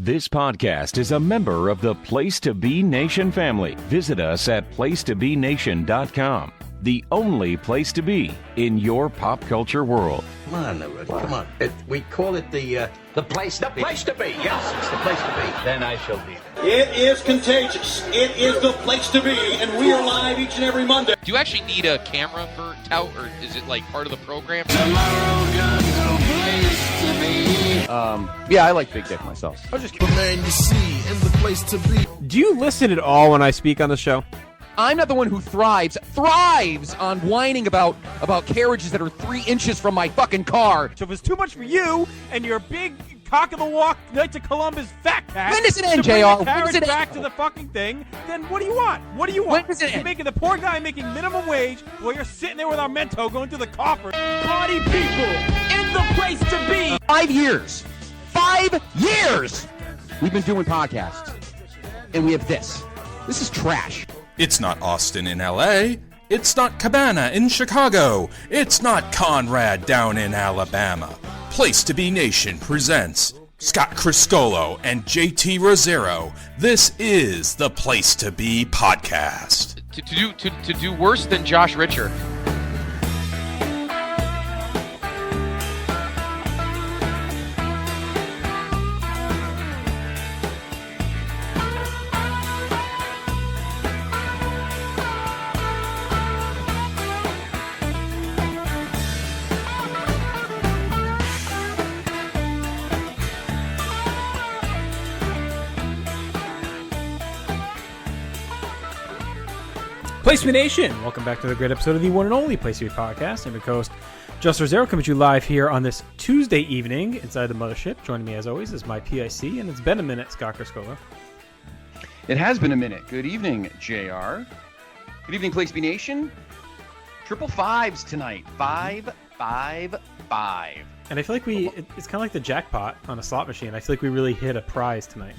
This podcast is a member of the Place to Be Nation family. Visit us at placetobenation.com. The only place to be in your pop culture world. Come on, come on. We call it the place to be. The place to be, yes. It's the place to be. Then I shall be there. It is contagious. It is the place to be, and we are live each and every Monday. Do you actually need a camera for tout, or is it like part of the program? Tomorrow comes the place to be. Yeah, I like Big Dick myself. I was just kidding. Man, you see, and the place to be. Do you listen at all when I speak on the show? I'm not the one who thrives on whining about carriages that are 3 inches from my fucking car. So if it's too much for you and your big cock of the walk Knights of Columbus fat cat When does it end, to bring JR? the When does carriage it back end? to the fucking thing, then what do you want? What do you want? When does it You're end? making the poor guy making minimum wage while you're sitting there with our Mento going through the coffer. Party people in the place to be. 5 years. 5 years! We've been doing podcasts. And we have this. This is trash. It's not Austin in LA. It's not Cabana in Chicago. It's not Conrad down in Alabama. Place to Be Nation presents Scott Criscolo and JT Rosero. This is the Place to Be Podcast. To do worse than Josh Richer. Place to Be Nation, welcome back to the great episode of the one and only Place to Be Podcast. I'm your co-host, Justin Rosero, coming to you live here on this Tuesday evening inside the mothership. Joining me as always is my PIC, and it's been a minute, Scott Criscolo. It has been a minute. Good evening, JR. Good evening, Place to Be Nation. Triple fives tonight. 5, 5, 5. And I feel like it's kind of like the jackpot on a slot machine. I feel like we really hit a prize tonight.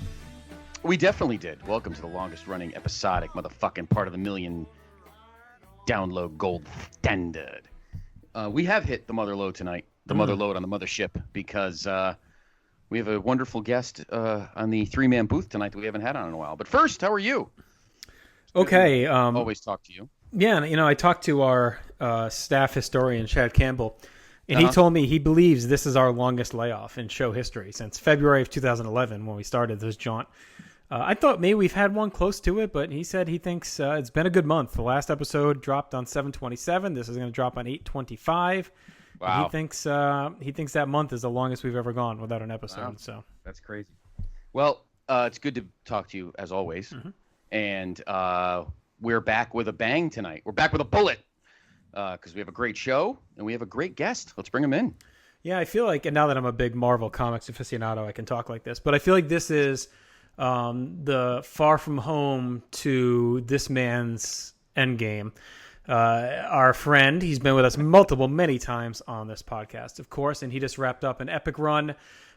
We definitely did. Welcome to the longest running episodic motherfucking part of the million download gold standard. We have hit the mother load tonight, the mother load on the mothership, because we have a wonderful guest on the 3-man booth tonight that we haven't had on in a while. But first, how are you? Okay. Always talk to you. Yeah, I talked to our staff historian, Chad Campbell, and he told me he believes this is our longest layoff in show history since February of 2011 when we started this jaunt. I thought maybe we've had one close to it, but he said he thinks it's been a good month. The last episode dropped on 7/27. This is going to drop on 8/25. Wow. He thinks that month is the longest we've ever gone without an episode. Wow. So that's crazy. Well, it's good to talk to you as always. Mm-hmm. And we're back with a bang tonight. We're back with a bullet because we have a great show and we have a great guest. Let's bring him in. Yeah, I feel like, and now that I'm a big Marvel Comics aficionado, I can talk like this, but I feel like this is the far from home to this man's endgame. Our friend, he's been with us many times on this podcast, of course, and he just wrapped up an epic run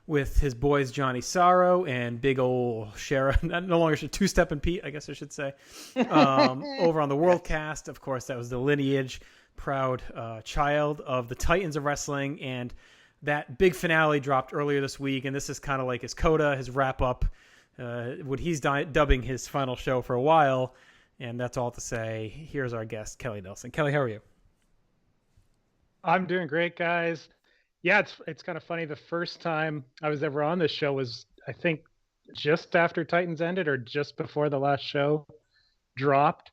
with his boys Johnny Sorrow and big old Shara, no longer Two-Step and Pete, I guess I should say, over on the Worldcast. Of course, that was the lineage, proud child of the Titans of Wrestling, and that big finale dropped earlier this week, and this is kind of like his coda, his wrap-up, what he's dubbing his final show for a while. And that's all to say, here's our guest, Kelly Nelson. Kelly, how are you? I'm doing great, guys. Yeah, it's kind of funny. The first time I was ever on this show was, I think, just after Titans ended or just before the last show dropped.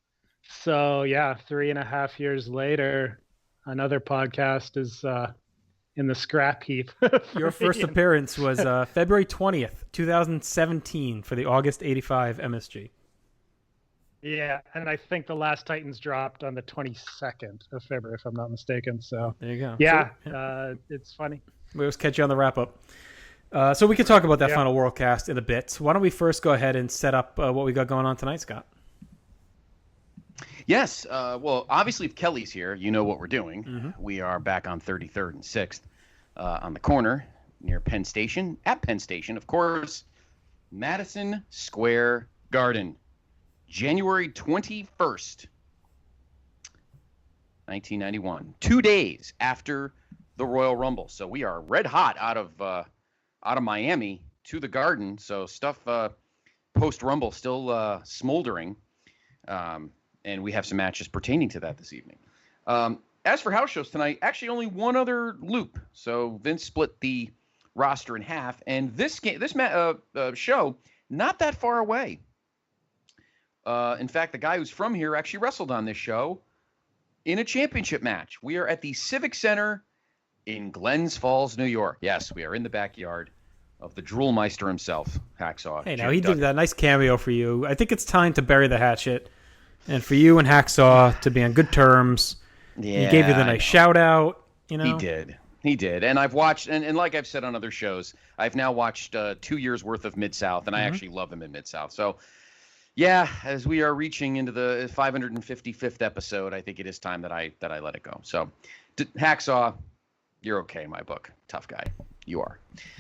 So, yeah, 3.5 years later, another podcast is in the scrap heap. Your first appearance was February 20th, 2017 for the August 85 MSG. Yeah, and I think the last Titans dropped on the 22nd of February, if I'm not mistaken. So there you go. Yeah, so, it's funny. We always catch you on the wrap-up. So we can talk about that final Worldcast in a bit. Why don't we first go ahead and set up what we got going on tonight, Scott? Yes. Well, obviously, if Kelly's here, you know what we're doing. Mm-hmm. We are back on 33rd and 6th on the corner near Penn Station. At Penn Station, of course, Madison Square Garden. January 21st, 1991. 2 days after the Royal Rumble. So we are red hot out of Miami to the Garden, so stuff post-Rumble still smoldering, and we have some matches pertaining to that this evening. As for house shows tonight, actually only one other loop. So Vince split the roster in half, and this show not that far away. In fact, the guy who's from here actually wrestled on this show in a championship match. We are at the Civic Center in Glens Falls, New York. Yes, we are in the backyard of the Droolmeister himself, Hacksaw. Hey, now he did that nice cameo for you. I think it's time to bury the hatchet, and for you and Hacksaw to be on good terms. Yeah, he gave you the nice shout out. You know, He did. And I've watched, and like I've said on other shows, I've now watched 2 years worth of Mid-South, and I actually love him in Mid-South. So, yeah, as we are reaching into the 555th episode, I think it is time that I let it go. So, Hacksaw, you're okay in my book. Tough guy. You are.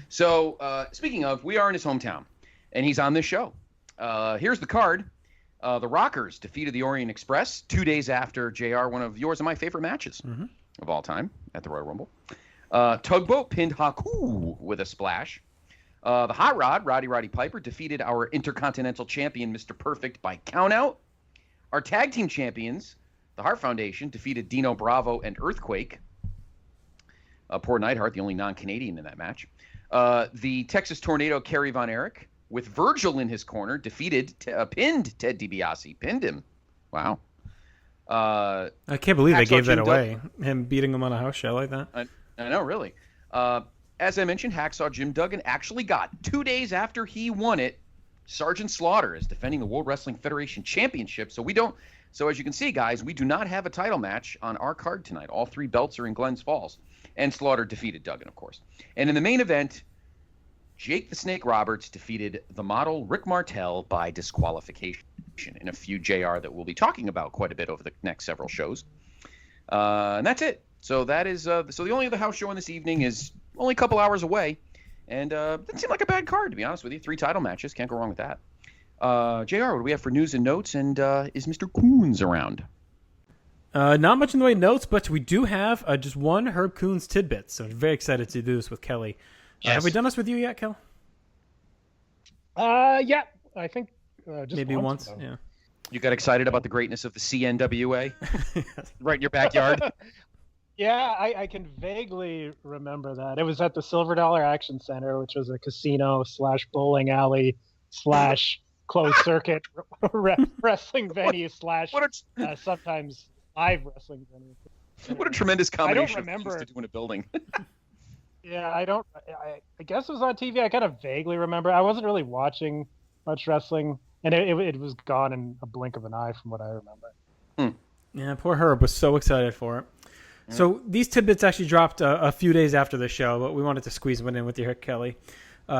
So, speaking of, we are in his hometown, and he's on this show. Here's the card. The Rockers defeated the Orient Express 2 days after JR, one of yours and my favorite matches of all time at the Royal Rumble. Tugboat pinned Haku with a splash. The Hot Rod, Roddy Piper, defeated our Intercontinental Champion, Mr. Perfect, by countout. Our Tag Team Champions, the Hart Foundation, defeated Dino Bravo and Earthquake. Poor Neidhart, the only non-Canadian in that match. The Texas Tornado, Kerry Von Erich, with Virgil in his corner, pinned Ted DiBiase. Pinned him. Wow. I can't believe they gave that away. Him beating him on a house show like that. I know, really. As I mentioned, Hacksaw Jim Duggan actually got 2 days after he won it, Sergeant Slaughter is defending the World Wrestling Federation Championship. So as you can see, guys, we do not have a title match on our card tonight. All 3 belts are in Glens Falls. And Slaughter defeated Duggan, of course. And in the main event, Jake the Snake Roberts defeated the model Rick Martel by disqualification in a feud JR that we'll be talking about quite a bit over the next several shows. And that's it. So that is so the only other house show on this evening is only a couple hours away, and didn't seem like a bad card, to be honest with you. 3 title matches, can't go wrong with that. JR, what do we have for news and notes, and is Mr. Kunze around? Not much in the way of notes, but we do have just one Herb Kunze Tidbits, so I'm very excited to do this with Kelly. Yes. Have we done this with you yet, Kel? Yeah, I think just maybe once. ago. Yeah. You got excited about the greatness of the CNWA? Right in your backyard? Yeah, I can vaguely remember that. It was at the Silver Dollar Action Center, which was a casino / bowling alley / closed circuit wrestling venue / sometimes live wrestling venue. What a tremendous combination I don't remember of things to do in a building. Yeah, I guess it was on TV. I kind of vaguely remember. I wasn't really watching much wrestling, and it was gone in a blink of an eye from what I remember. Yeah, poor Herb was so excited for it. So these tidbits actually dropped a few days after the show, but we wanted to squeeze one in with you here, Kelly.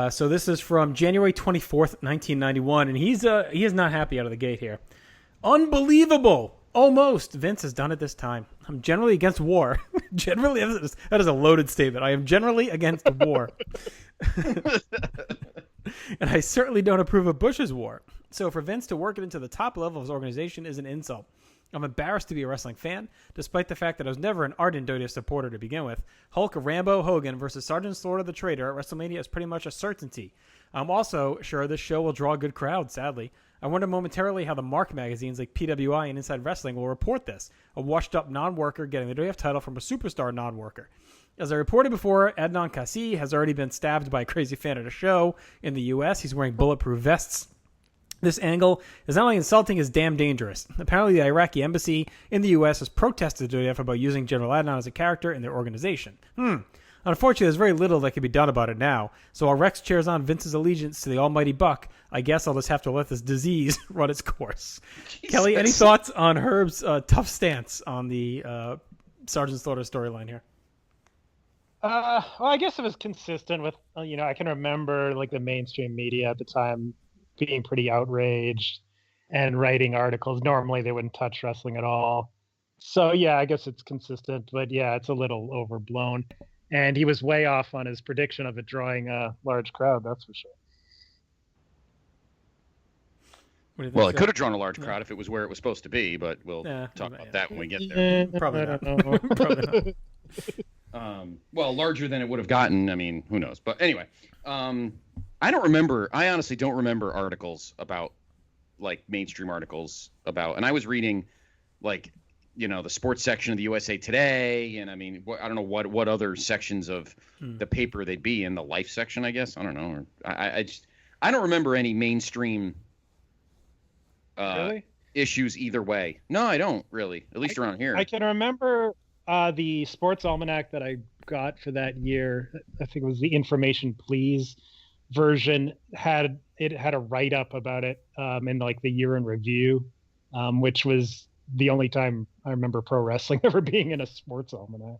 So this is from January 24th, 1991, and he is not happy out of the gate here. Unbelievable! Almost. Vince has done it this time. I'm generally against war. Generally, that is a loaded statement. I am generally against war. And I certainly don't approve of Bush's war. So for Vince to work it into the top level of his organization is an insult. I'm embarrassed to be a wrestling fan, despite the fact that I was never an ardent WWF supporter to begin with. Hulk Rambo Hogan versus Sergeant Slaughter the Traitor at WrestleMania is pretty much a certainty. I'm also sure this show will draw a good crowd, sadly. I wonder momentarily how the Mark magazines like PWI and Inside Wrestling will report this, a washed-up non-worker getting the WWF title from a superstar non-worker. As I reported before, Adnan Kasi has already been stabbed by a crazy fan at a show in the U.S. He's wearing bulletproof vests. This angle is not only insulting, it's damn dangerous. Apparently, the Iraqi embassy in the U.S. has protested the WWF about using General Adnan as a character in their organization. Unfortunately, there's very little that can be done about it now. So while Rex cheers on Vince's allegiance to the almighty Buck, I guess I'll just have to let this disease run its course. Jesus. Kelly, any thoughts on Herb's tough stance on the Sergeant Slaughter storyline here? Well, I guess it was consistent with, I can remember like the mainstream media at the time being pretty outraged and writing articles. Normally they wouldn't touch wrestling at all. So yeah, I guess it's consistent, but yeah, it's a little overblown. And he was way off on his prediction of it drawing a large crowd, that's for sure. Well, it could have drawn a large crowd if it was where it was supposed to be, but we'll talk about that when we get there. Probably not. Probably not. Well, larger than it would have gotten. I mean, who knows? But anyway, I honestly don't remember articles about, like, mainstream articles about, and I was reading, like, the sports section of the USA Today, and I mean, I don't know what other sections of the paper they'd be in, the Life section, I guess. I don't know. I don't remember any mainstream Really? issues either way. No, I don't really, at least around here. I can remember the sports almanac that I got for that year. I think it was the Information Please version. Had a write up about it in like the year in review, which was the only time I remember pro wrestling ever being in a sports almanac.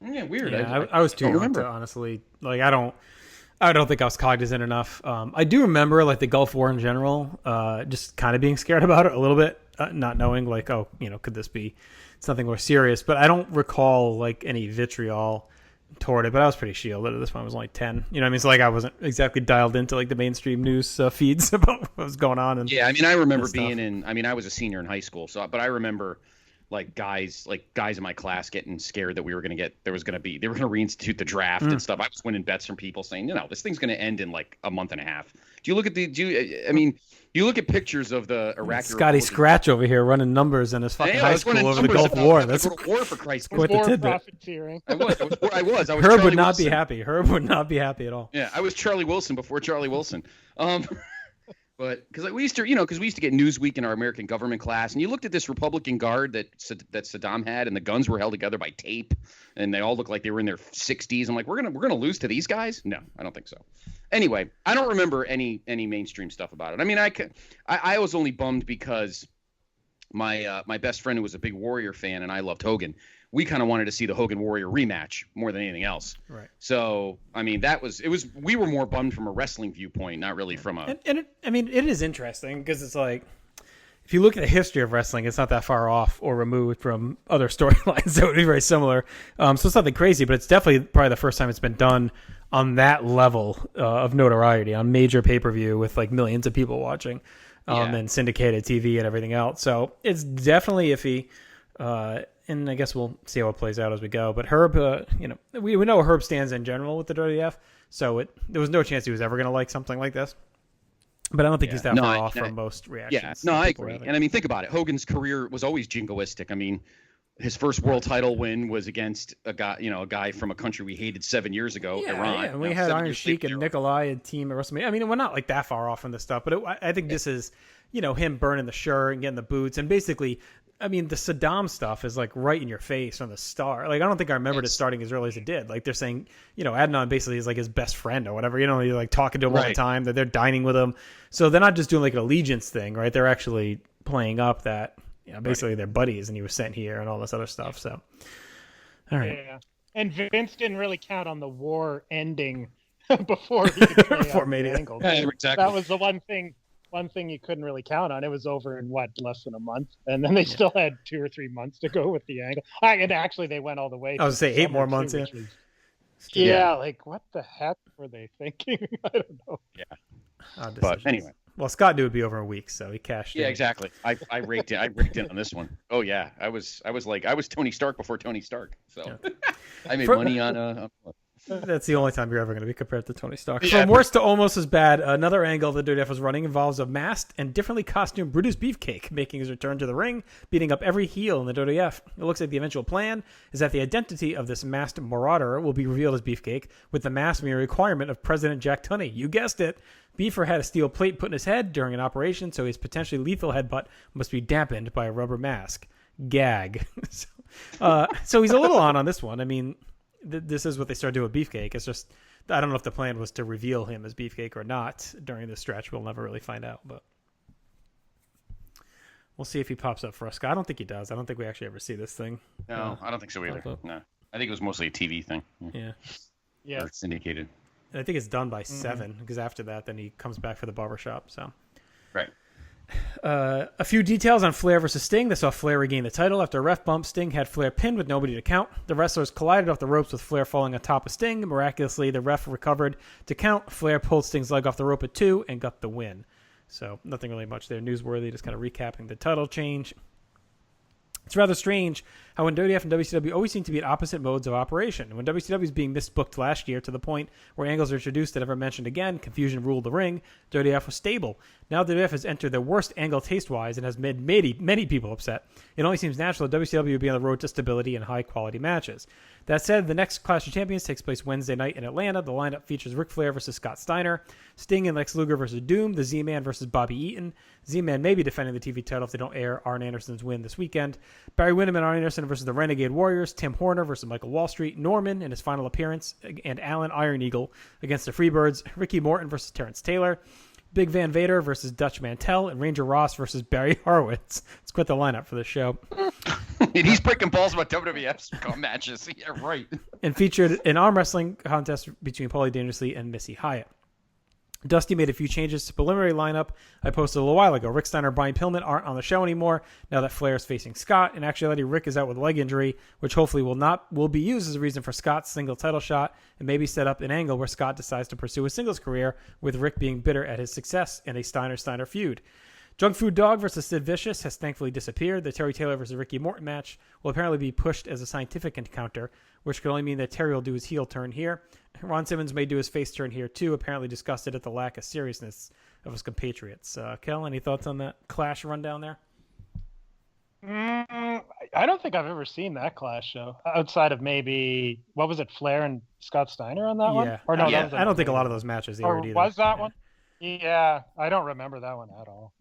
Yeah, weird. Yeah, I was too young to honestly, like, I don't think I was cognizant enough. I do remember, like, the Gulf War in general, just kind of being scared about it a little bit, not knowing, like, could this be something more serious? But I don't recall, like, any vitriol toward it. But I was pretty shielded at this point. I was only 10. You know what I mean? So, like, I wasn't exactly dialed into, like, the mainstream news feeds about what was going on. Yeah, I mean, I remember being in. I mean, I was a senior in high school, but I remember, like, guys in my class getting scared that they were going to reinstitute the draft and stuff. I was winning bets from people saying, this thing's going to end in like a month and a half. You look at pictures of the Iraqi Scotty Scratch over here running numbers in his fucking high school over the Gulf War. That's war, for Christ's sake. Quite the tidbit. Profiteering. I was. Herb would not be happy. Herb would not be happy at all. Yeah, I was Charlie Wilson before Charlie Wilson. But because we used to get Newsweek in our American government class, and you looked at this Republican Guard that Saddam had, and the guns were held together by tape, and they all looked like they were in their 60s. I'm like, we're gonna lose to these guys? No, I don't think so. Anyway, I don't remember any mainstream stuff about it. I mean, I was only bummed because my best friend, who was a big Warrior fan, and I loved Hogan, we kind of wanted to see the Hogan Warrior rematch more than anything else. Right. So, I mean, we were more bummed from a wrestling viewpoint, not really from a. And it is interesting because it's like, if you look at the history of wrestling, it's not that far off or removed from other storylines that would be very similar. So it's nothing crazy, but it's definitely probably the first time it's been done on that level of notoriety on major pay-per-view with like millions of people watching, and syndicated TV and everything else. So it's definitely iffy. And I guess we'll see how it plays out as we go. But Herb, we know where Herb stands in general with the WWF, so there was no chance he was ever going to like something like this. But I don't think he's that far off from most reactions. Yeah, no, I agree. And I mean, think about it. Hogan's career was always jingoistic. I mean, his first world title win was against a guy from a country we hated 7 years ago, Iran. Yeah, and we had Iron Sheik and Nikolai and team at WrestleMania. I mean, we're not like that far off from this stuff, but I think this is, him burning the shirt and getting the boots, and basically, I mean, the Saddam stuff is like right in your face from the start. Like, I don't think I remembered it starting as early as it did. Like, they're saying, Adnan basically is like his best friend or whatever. You're like talking to him all the time. That they're dining with him. So they're not just doing like an allegiance thing, right? They're actually playing up that, basically they're buddies and he was sent here and all this other stuff. So, all right. Yeah. And Vince didn't really count on the war ending before he could play before Mania. Angle. Yeah, exactly. That was the one thing you couldn't really count on. It was over in less than a month, and then they still had 2 or 3 months to go with the angle. And actually, they went all the way. I was gonna say 8 more months. Yeah, like what the heck were they thinking? I don't know. Yeah, but anyway. Well, Scott knew it'd be over a week, so he cashed in. Yeah, exactly. I raked in on this one. Oh yeah, I was Tony Stark before Tony Stark. So I made money on. That's the only time you're ever going to be compared to Tony Stark. From worse to almost as bad, another angle the WWF was running involves a masked and differently costumed Brutus Beefcake making his return to the ring, beating up every heel in the WWF. It looks like the eventual plan is that the identity of this masked marauder will be revealed as Beefcake, with the mask being a requirement of President Jack Tunney. You guessed it. Beefer had a steel plate put in his head during an operation, so his potentially lethal headbutt must be dampened by a rubber mask. Gag. So he's a little on this one. I mean, this is what they started doing with Beefcake. It's just, I don't know if the plan was to reveal him as Beefcake or not during this stretch. We'll never really find out, but we'll see if he pops up for us. I don't think he does. I don't think we actually ever see this thing. No, I don't think so either. No, I think it was mostly a TV thing. Yeah. Or syndicated. And I think it's done by 7 because after that, then he comes back for the barbershop. So, right. A few details on Flair versus Sting. They saw Flair regain the title after a ref bump. Sting had Flair pinned with nobody to count. The wrestlers collided off the ropes with Flair falling on top of Sting. Miraculously, the ref recovered to count. Flair pulled Sting's leg off the rope at 2 and got the win. So nothing really much there newsworthy, just kind of recapping the title change. It's rather strange how when WWF and WCW always seem to be at opposite modes of operation. When WCW was being misbooked last year to the point where angles were introduced that never mentioned again, confusion ruled the ring, WWF was stable. Now WWF has entered their worst angle taste-wise and has made many people upset. It only seems natural that WCW would be on the road to stability and high-quality matches. That said, the next Clash of Champions takes place Wednesday night in Atlanta. The lineup features Ric Flair versus Scott Steiner, Sting and Lex Luger versus Doom, the Z-Man versus Bobby Eaton. Z-Man may be defending the TV title if they don't air Arn Anderson's win this weekend. Barry Windham and Arn Anderson versus the Renegade Warriors, Tim Horner versus Michael Wall Street, Norman in his final appearance, and Alan Iron Eagle against the Freebirds, Ricky Morton versus Terrence Taylor, Big Van Vader versus Dutch Mantell, and Ranger Ross versus Barry Horowitz. It's quite the lineup for the show. And he's breaking balls about WWF's matches. Yeah, right. And featured an arm wrestling contest between Paulie Dangerously and Missy Hyatt. Dusty made a few changes to preliminary lineup I posted a little while ago. Rick Steiner and Brian Pillman aren't on the show anymore now that Flair is facing Scott. In actuality, Rick is out with a leg injury, which hopefully will be used as a reason for Scott's single title shot and maybe set up an angle where Scott decides to pursue a singles career with Rick being bitter at his success in a Steiner-Steiner feud. Junk Food Dog versus Sid Vicious has thankfully disappeared. The Terry Taylor versus Ricky Morton match will apparently be pushed as a scientific encounter, which could only mean that Terry will do his heel turn here. Ron Simmons may do his face turn here too, apparently disgusted at the lack of seriousness of his compatriots. Kel, any thoughts on that Clash rundown there? I don't think I've ever seen that Clash show outside of maybe, what was it, Flair and Scott Steiner on that one? Yeah. Or no, yeah. I don't think a lot of those matches or aired either. was that one? Yeah, I don't remember that one at all.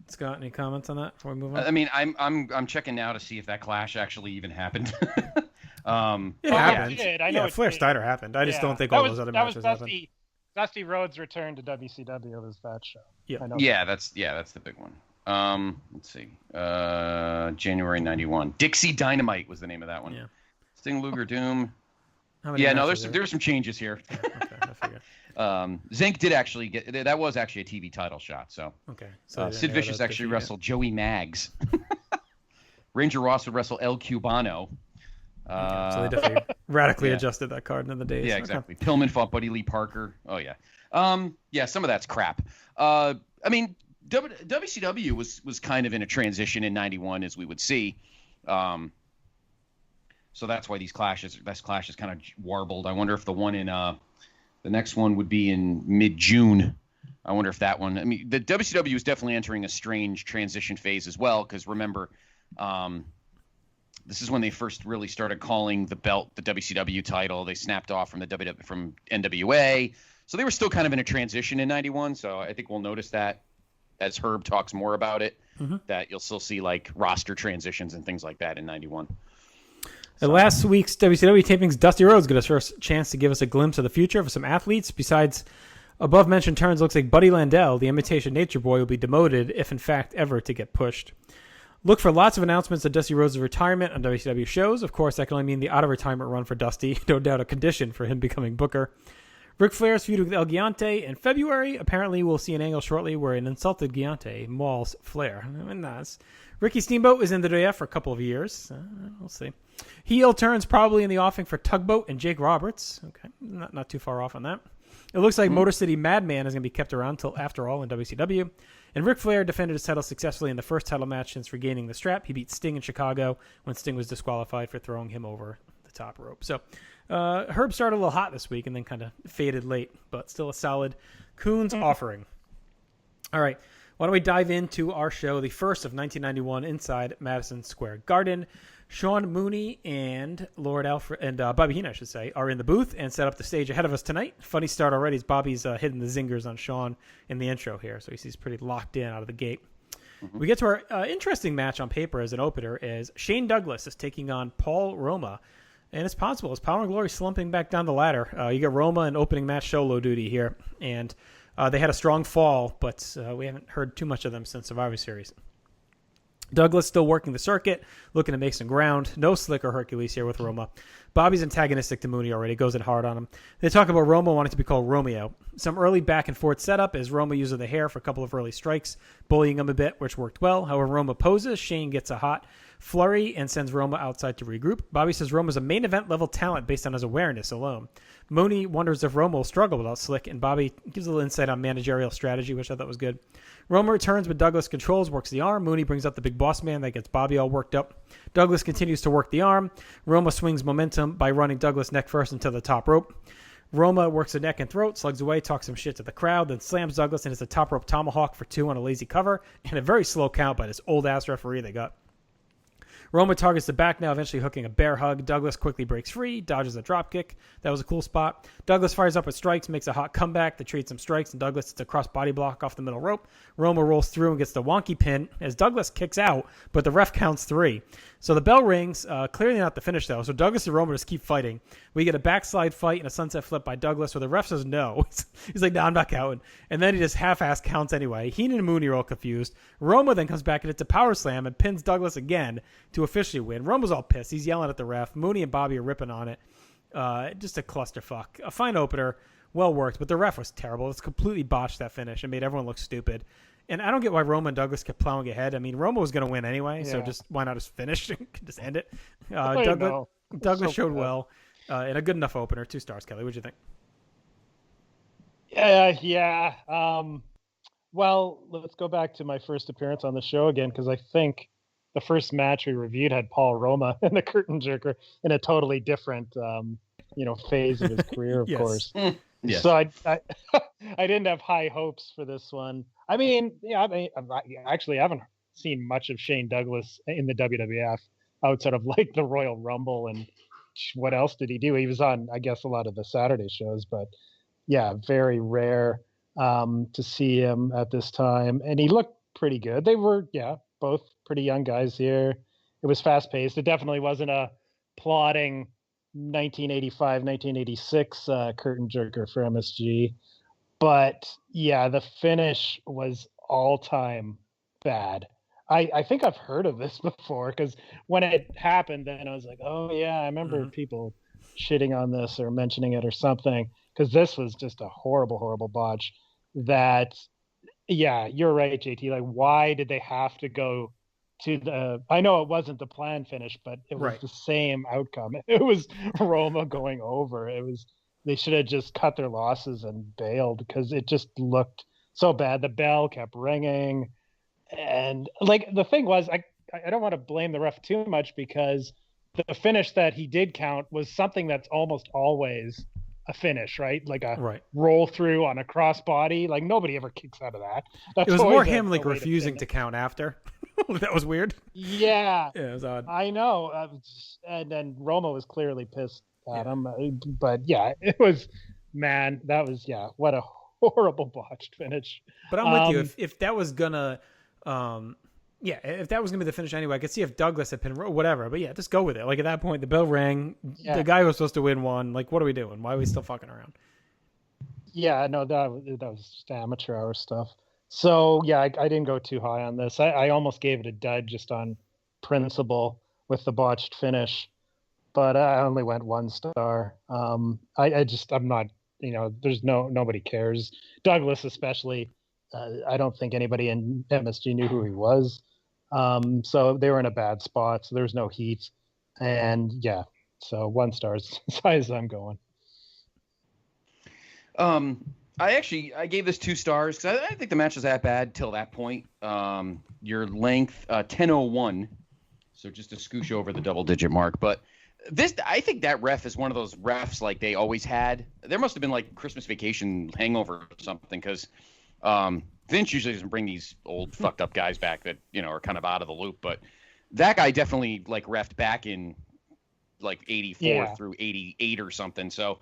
Scott, any comments on that before we move on? I mean, I'm checking now to see if that Clash actually even happened. It happened. I know Flair Steiner happened. I just don't think all those other matches happened. Dusty Rhodes' return to WCW was that show. Yeah. That's the big one. Let's see. January 91. Dixie Dynamite was the name of that one. Yeah. Sting, Luger, Doom. There were some changes here. Okay, I figured. Zenk did actually get that was actually a TV title shot. So okay, so Sid Vicious actually wrestled Joey Maggs. Ranger Ross would wrestle El Cubano. So they definitely radically adjusted that card in the days. Yeah, exactly. Okay. Pillman fought Buddy Lee Parker. Oh yeah. Some of that's crap. I mean, WCW was kind of in a transition in '91, as we would see. So that's why this clash is kind of warbled. I wonder if the one in the next one would be in mid-June. I wonder if that one. I mean, the WCW is definitely entering a strange transition phase as well. Because remember, this is when they first really started calling the belt the WCW title. They snapped off from from NWA, so they were still kind of in a transition in '91. So I think we'll notice that as Herb talks more about it, that you'll still see like roster transitions and things like that in '91. At last week's WCW tapings, Dusty Rhodes got his first chance to give us a glimpse of the future of some athletes. Besides above-mentioned turns, looks like Buddy Landel, the imitation Nature Boy, will be demoted, if in fact ever to get pushed. Look for lots of announcements of Dusty Rhodes' retirement on WCW shows. Of course, that can only mean the out-of-retirement run for Dusty. No doubt a condition for him becoming Booker. Ric Flair's feud with El Gigante in February. Apparently, we'll see an angle shortly where an insulted Gigante mauls Flair. Nice. Ricky Steamboat is in the WF for a couple of years. We'll see. Heel turns probably in the offing for Tugboat and Jake Roberts. Okay, not too far off on that. It looks like Motor City Madman is going to be kept around till after all in WCW. And Ric Flair defended his title successfully in the first title match since regaining the strap. He beat Sting in Chicago when Sting was disqualified for throwing him over the top rope. So Herb started a little hot this week and then kind of faded late, but still a solid Coons offering. All right. Why don't we dive into our show, the first of 1991 inside Madison Square Garden. Sean Mooney and Lord Alfred and Bobby Heenan, I should say, are in the booth and set up the stage ahead of us tonight. Funny start already as Bobby's hitting the zingers on Sean in the intro here, so he's pretty locked in out of the gate. We get to our interesting match on paper as an opener as Shane Douglas is taking on Paul Roma. And it's possible. It's Power and Glory slumping back down the ladder. You get Roma in opening match solo duty here. And they had a strong fall, but we haven't heard too much of them since Survivor Series. Douglas still working the circuit, looking to make some ground. No Slick or Hercules here with Roma. Bobby's antagonistic to Mooney already, goes in hard on him. They talk about Roma wanting to be called Romeo. Some early back and forth setup as Roma uses the hair for a couple of early strikes, bullying him a bit, which worked well. However, Roma poses, Shane gets a hot flurry and sends Roma outside to regroup. Bobby says Roma's a main event level talent based on his awareness alone. Mooney wonders if Roma will struggle without Slick, and Bobby gives a little insight on managerial strategy, which I thought was good. Roma returns, but Douglas controls, works the arm. Mooney brings up the big boss man that gets Bobby all worked up. Douglas continues to work the arm. Roma swings momentum by running Douglas neck first into the top rope. Roma works the neck and throat, slugs away, talks some shit to the crowd, then slams Douglas and hits a top rope tomahawk for 2 on a lazy cover, and a very slow count by this old-ass referee they got. Roma targets the back now, eventually hooking a bear hug. Douglas quickly breaks free, dodges a drop kick. That was a cool spot. Douglas fires up with strikes, makes a hot comeback that trades some strikes, and Douglas hits a cross body block off the middle rope. Roma rolls through and gets the wonky pin as Douglas kicks out, but the ref counts 3. So the bell rings, clearly not the finish though. So Douglas and Roma just keep fighting. We get a backslide fight and a sunset flip by Douglas where the ref says no. He's like, no, I'm not counting. And then he just half-ass counts anyway. Heenan and Mooney are all confused. Roma then comes back and hits a power slam and pins Douglas again to officially win. Roma's all pissed. He's yelling at the ref. Mooney and Bobby are ripping on it. Just a clusterfuck. A fine opener. Well worked, but the ref was terrible. It's completely botched that finish and made everyone look stupid. And I don't get why Roma and Douglas kept plowing ahead. I mean, Roma was going to win anyway, so just why not just finish and just end it? Douglas showed well and a good enough opener. 2 stars, Kelly. What'd you think? Yeah. Well, let's go back to my first appearance on the show again, because I think the first match we reviewed had Paul Roma and the curtain jerker in a totally different, phase of his career, of course. Yes. So I didn't have high hopes for this one. I haven't seen much of Shane Douglas in the WWF outside of like the Royal Rumble, and what else did he do? He was on, I guess, a lot of the Saturday shows, but yeah, very rare to see him at this time. And he looked pretty good. They were, both pretty young guys here. It was fast paced. It definitely wasn't a plodding 1985, 1986 curtain jerker for MSG. But yeah, the finish was all time bad. I think I've heard of this before, because when it happened, then I was like, oh yeah, I remember people shitting on this or mentioning it or something, because this was just a horrible, horrible botch. That, yeah, you're right, JT. Like, why did they have to go to the? I know it wasn't the planned finish, but it was the same outcome. It was Roma going over. They should have just cut their losses and bailed, because it just looked so bad. The bell kept ringing. And like, the thing was, I don't want to blame the ref too much, because the finish that he did count was something that's almost always a finish, right? Like a roll through on a crossbody. Like, nobody ever kicks out of that. It was more him like refusing to count after. That was weird. Yeah. Yeah, it was odd. I know. And then Roma was clearly pissed at him. But yeah, it was, man, that was, what a horrible botched finish. But I'm with you. If that was gonna, if that was gonna be the finish anyway, I could see if Douglas had pinned whatever. But yeah, just go with it. Like, at that point, the bell rang. Yeah. The guy who was supposed to win won. Like, what are we doing? Why are we still fucking around? Yeah, no, that was just amateur hour stuff. So yeah, I didn't go too high on this. I almost gave it a dud just on principle with the botched finish, but I only went 1 star. I'm not, there's nobody cares. Douglas especially. I don't think anybody in MSG knew who he was. So they were in a bad spot. So there was no heat, and yeah, so 1 star is as high as I'm going. I gave this 2 stars because I think the match was that bad till that point. Your length, 10:01, so just a scooch over the double-digit mark. But I think that ref is one of those refs like they always had. There must have been like Christmas Vacation hangover or something, because Vince usually doesn't bring these old fucked up guys back that are kind of out of the loop. But that guy definitely like refed back in like 84 through 88 or something. So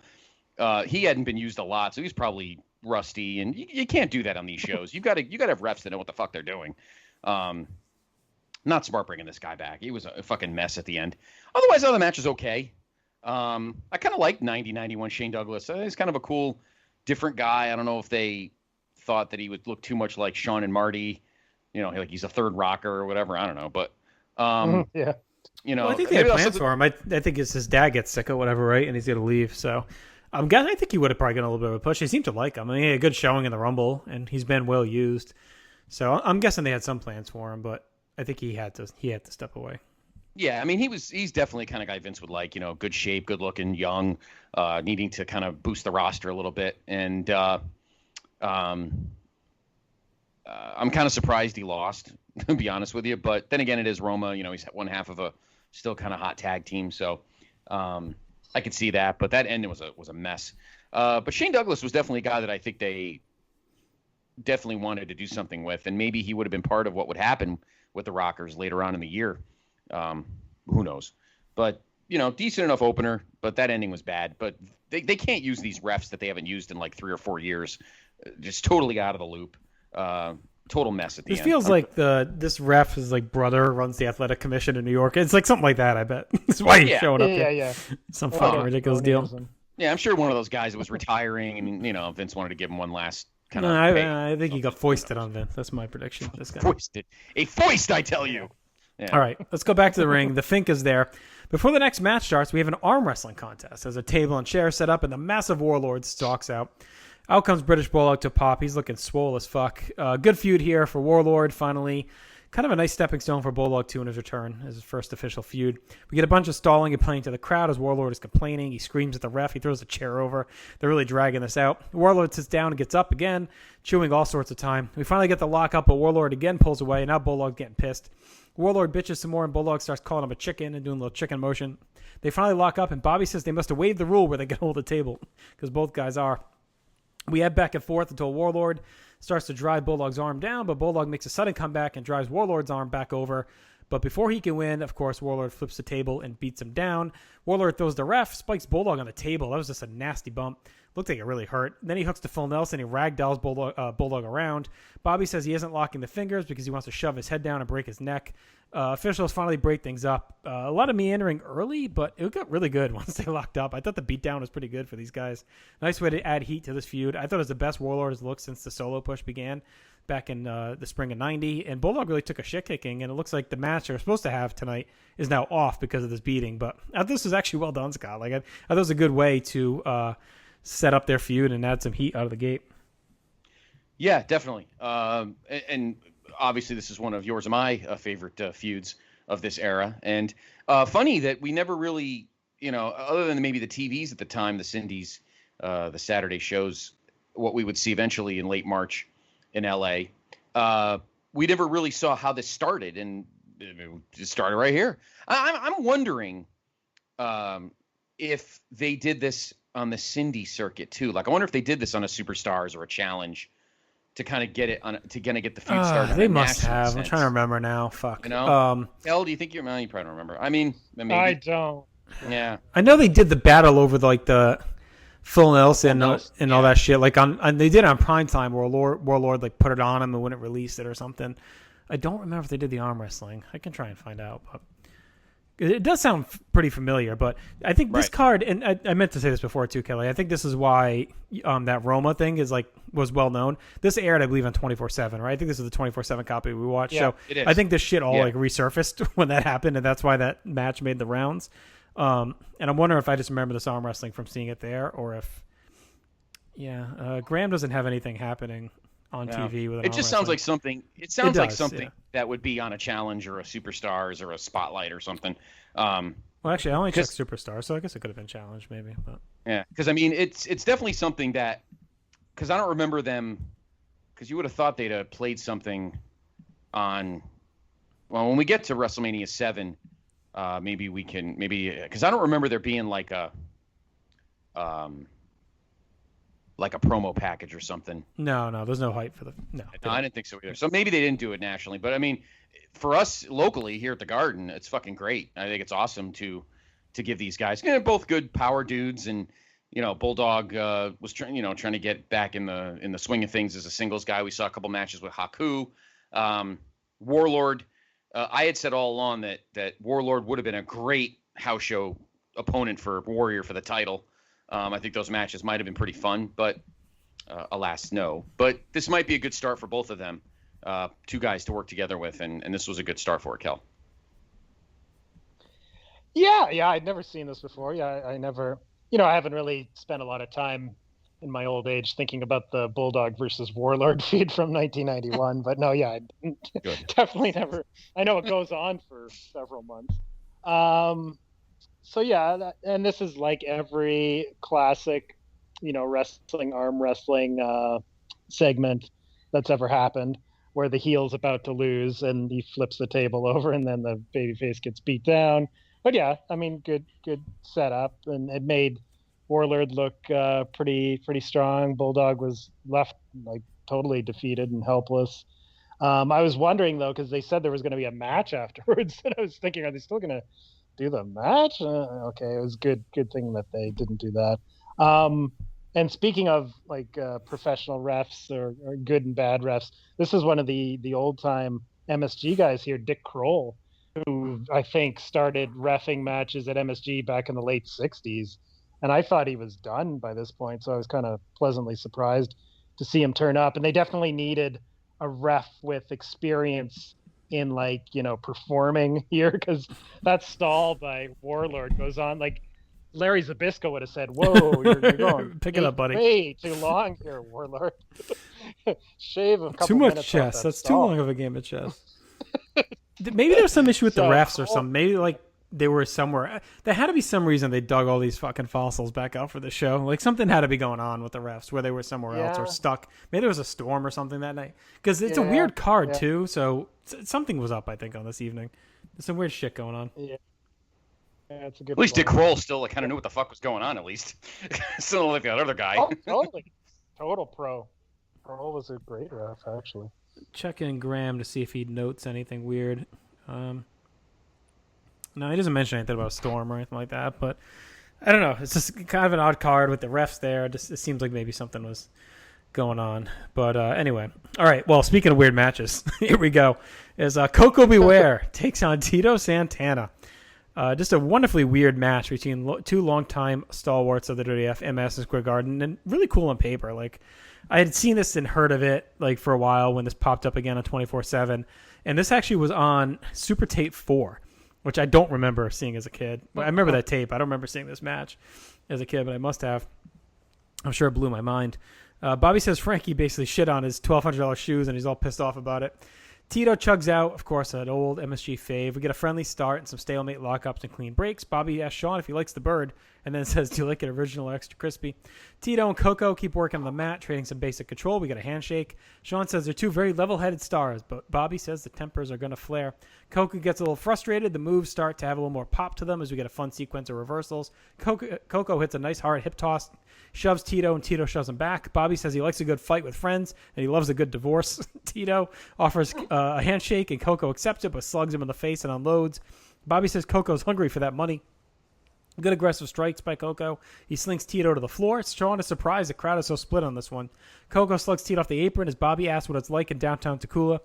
he hadn't been used a lot, so he's probably rusty, and you can't do that on these shows. You got to have refs that know what the fuck they're doing. Not smart bringing this guy back. He was a fucking mess at the end. Otherwise, the match is okay. I kind of like 90-91 Shane Douglas. He's kind of a cool, different guy. I don't know if they thought that he would look too much like Sean and Marty, like he's a third rocker or whatever. I don't know, but I think they had plans for him. I think it's his dad gets sick or whatever, right? And he's going to leave. So I think he would have probably gotten a little bit of a push. He seemed to like him. I mean, he had a good showing in the Rumble, and he's been well used. So I'm guessing they had some plans for him, but I think he had to step away. Yeah, I mean, he's definitely the kind of guy Vince would like, good shape, good looking, young, needing to kind of boost the roster a little bit. And I'm kind of surprised he lost, to be honest with you. But then again, it is Roma. He's one half of a still kind of hot tag team. So I could see that. But that ending was a mess. But Shane Douglas was definitely a guy that I think they definitely wanted to do something with. And maybe he would have been part of what would happen with the Rockers later on in the year. Who knows? But, decent enough opener. But that ending was bad. But they can't use these refs that they haven't used in like 3 or 4 years. Just totally out of the loop. Total mess at the end. It feels like this ref is like brother runs the athletic commission in New York. It's like something like that, I bet. That's why he's showing up here. Yeah. Some fucking ridiculous deal. Yeah, I'm sure one of those guys that was retiring and, Vince wanted to give him one last kind of I think he got foisted on Vince. That's my prediction. This guy. Foisted. A foist, I tell you. Yeah. All right, let's go back to the ring. The Fink is there. Before the next match starts, we have an arm wrestling contest. There's a table and chair set up, and the massive Warlord stalks out. Out comes British Bulldog to pop. He's looking swole as fuck. Good feud here for Warlord, finally. Kind of a nice stepping stone for Bulldog 2 in his return as his first official feud. We get a bunch of stalling and playing to the crowd as Warlord is complaining. He screams at the ref. He throws a chair over. They're really dragging this out. Warlord sits down and gets up again, chewing all sorts of time. We finally get the lock up, but Warlord again pulls away, and now Bulldog's getting pissed. Warlord bitches some more, and Bulldog starts calling him a chicken and doing a little chicken motion. They finally lock up, and Bobby says they must have waived the rule where they get hold of the table, because both guys are. We head back and forth until Warlord starts to drive Bulldog's arm down, but Bulldog makes a sudden comeback and drives Warlord's arm back over. But before he can win, of course, Warlord flips the table and beats him down. Warlord throws the ref, spikes Bulldog on the table. That was just a nasty bump. Looked like it really hurt. Then he hooks to Phil Nelson. He ragdolls Bulldog around. Bobby says he isn't locking the fingers because he wants to shove his head down and break his neck. Officials finally break things up. A lot of meandering early, but it got really good once they locked up. I thought the beatdown was pretty good for these guys. Nice way to add heat to this feud. I thought it was the best Warlord has looked since the solo push began back in the spring of 90. And Bulldog really took a shit kicking, and it looks like the match they're supposed to have tonight is now off because of this beating. But I thought this was actually well done, Scott. I thought it was a good way to set up their feud and add some heat out of the gate. Yeah, definitely. And obviously this is one of yours and my favorite feuds of this era. And funny that we never really, other than maybe the TVs at the time, the Cindy's, the Saturday shows, what we would see eventually in late March in LA, we never really saw how this started. And it started right here. I'm wondering if they did this on the Cindy circuit too. Like, I wonder if they did this on a Superstars or a Challenge to kind of get it on, to kind of get the feud started. They must have. I'm trying to remember now. Fuck. Elle, do you think you probably don't remember? I mean, maybe. I don't. Yeah. I know they did the battle over the Phil Nelson and all that shit. Like and they did it on primetime where Warlord like put it on him and wouldn't release it or something. I don't remember if they did the arm wrestling. I can try and find out, but it does sound pretty familiar. But I think this card, and I meant to say this before too, Kelly. I think this is why that Roma thing was well known. This aired, I believe, on 24/7, right? I think this is the 24/7 copy we watched. Yeah, so it is. I think this shit all resurfaced when that happened, and that's why that match made the rounds. And I'm wondering if I just remember this arm wrestling from seeing it there, or if Graham doesn't have anything happening on TV with an it just arm sounds like something. It sounds like something that would be on a Challenge or a Superstars or a Spotlight or something. Well, actually, I only checked Superstar, so I guess it could have been Challenge, maybe. But yeah, because I mean, it's definitely something that, because I don't remember them, because you would have thought they'd have played something on. Well, when we get to WrestleMania 7, maybe we can because I don't remember there being like a promo package or something. No, there's no hype for no. I didn't think so either. So maybe they didn't do it nationally, but I mean, for us locally here at the Garden, it's fucking great. I think it's awesome to give these guys, both good power dudes, and Bulldog was trying to get back in the swing of things as a singles guy. We saw a couple matches with Haku, Warlord. I had said all along that Warlord would have been a great house show opponent for Warrior for the title. I think those matches might have been pretty fun, but alas, no. But this might be a good start for both of them, two guys to work together with, and this was a good start for it, Kel. Yeah, I'd never seen this before. Yeah, I never I haven't really spent a lot of time in my old age thinking about the Bulldog versus Warlord feud from 1991. But no, yeah, I definitely never. I know it goes on for several months. So yeah, and this is like every classic, wrestling, arm wrestling segment that's ever happened, where the heel's about to lose and he flips the table over and then the babyface gets beat down. But yeah, I mean, good setup, and it made Warlord look pretty strong. Bulldog was left like totally defeated and helpless. I was wondering though, because they said there was going to be a match afterwards, and I was thinking, are they still going to do the match? Okay, it was good thing that they didn't do that. And speaking of like professional refs or good and bad refs, this is one of the old time MSG guys here, Dick Kroll, who I think started reffing matches at MSG back in the late 60s. And I thought he was done by this point, so I was kind of pleasantly surprised to see him turn up. And they definitely needed a ref with experience in performing here, because that stall by Warlord goes on like Larry Zbyszko would have said, "Whoa, you're going pick it up, buddy. Way too long here, Warlord. Shave a couple too much minutes chess. off That's stall." too long of a game of chess. Maybe there was some issue with the refs or something. Maybe like they were somewhere. There had to be some reason they dug all these fucking fossils back out for the show. Like something had to be going on with the refs where they were somewhere else or stuck. Maybe there was a storm or something that night. Because it's a weird card too. So something was up, I think, on this evening. There's some weird shit going on. Yeah, it's a good. At least Dick Kroll still kind of knew what the fuck was going on. At least, still like that other guy. Oh, totally, total pro. Kroll was a great ref, actually. Check in Graham to see if he notes anything weird. No, he doesn't mention anything about a storm or anything like that, but I don't know. It's just kind of an odd card with the refs there. It seems like maybe something was going on. But anyway. All right. Well, speaking of weird matches, here we go. Is Coco Beware takes on Tito Santana. Just a wonderfully weird match between two longtime stalwarts of the WWF in Madison Square Garden, and really cool on paper. Like, I had seen this and heard of it like for a while when this popped up again on 24/7, and this actually was on Super Tape 4. Which I don't remember seeing as a kid. I remember that tape. I don't remember seeing this match as a kid, but I must have. I'm sure it blew my mind. Bobby says Frankie basically shit on his $1,200 shoes, and he's all pissed off about it. Tito chugs out, of course, an old MSG fave. We get a friendly start and some stalemate lockups and clean breaks. Bobby asks Sean if he likes the bird, and then says, "Do you like it original or extra crispy?" Tito and Coco keep working on the mat, trading some basic control. We get a handshake. Sean says they're two very level-headed stars, but Bobby says the tempers are going to flare. Coco gets a little frustrated. The moves start to have a little more pop to them as we get a fun sequence of reversals. Coco hits a nice hard hip toss, shoves Tito, and Tito shoves him back. Bobby says he likes a good fight with friends, and he loves a good divorce. Tito offers a handshake, and Coco accepts it, but slugs him in the face and unloads. Bobby says Coco's hungry for that money. Good aggressive strikes by Coco. He slings Tito to the floor. Sean is surprised the crowd is so split on this one. Coco slugs Tito off the apron as Bobby asks what it's like in downtown Tacoola.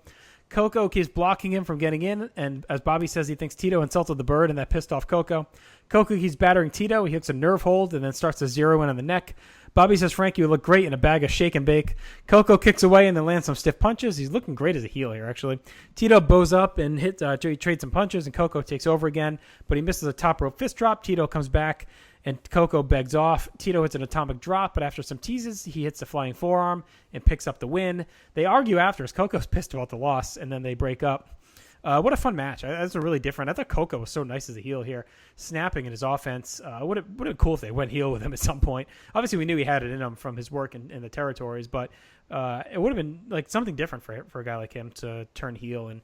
Coco keeps blocking him from getting in, and as Bobby says he thinks Tito insulted the bird, and that pissed off Coco. Coco keeps battering Tito. He hits a nerve hold and then starts to zero in on the neck. Bobby says Frankie would look great in a bag of shake and bake. Coco kicks away and then lands some stiff punches. He's looking great as a heel here, actually. Tito bows up and trades some punches, and Coco takes over again, but he misses a top rope fist drop. Tito comes back, and Coco begs off. Tito hits an atomic drop, but after some teases, he hits a flying forearm and picks up the win. They argue after as Coco's pissed about the loss, and then they break up. What a fun match. That's a really different. I thought Coco was so nice as a heel here, snapping in his offense. Would have been cool if they went heel with him at some point. Obviously, we knew he had it in him from his work in the territories, but it would have been like something different for a guy like him to turn heel and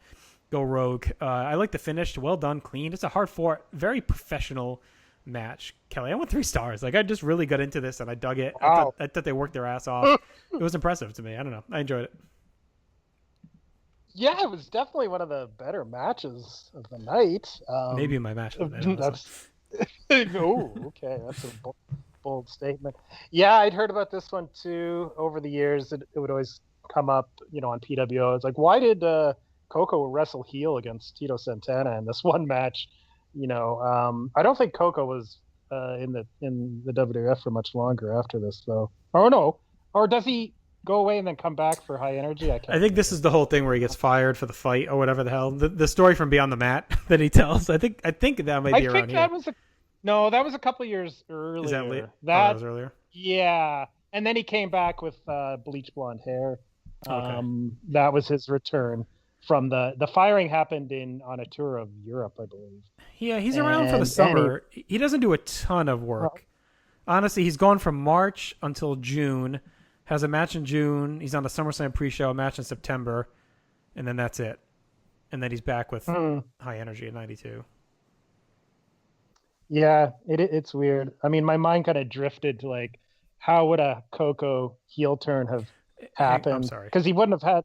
go rogue. I like the finish. Well done, clean. It's a hard-fought, very professional match. Kelly, I went 3 stars. Like, I just really got into this, and I dug it. Wow. I thought they worked their ass off. It was impressive to me. I don't know. I enjoyed it. Yeah, it was definitely one of the better matches of the night. Maybe my match of the night. That's oh, okay. That's a bold statement. Yeah, I'd heard about this one too over the years. It would always come up, on PWO. It's like, why did Coco wrestle heel against Tito Santana in this one match? I don't think Coco was in the WWF for much longer after this, though. Oh no, or does he go away and then come back for High Energy? I think this is the whole thing where he gets fired for the fight or whatever the hell. The story from Beyond the Mat that he tells. I think that might be around here. No, that was a couple years earlier. Is that late? That was earlier. Yeah, and then he came back with bleach blonde hair. Okay. That was his return from the firing happened on a tour of Europe, I believe. Yeah, he's around for the summer. He doesn't do a ton of work. Honestly, he's gone from March until June. Has a match in June. He's on the SummerSlam pre-show, a match in September, and then that's it. And then he's back with High Energy at 92. Yeah, it's weird. I mean, my mind kind of drifted to like, how would a Coco heel turn have happened? I'm sorry, because he wouldn't have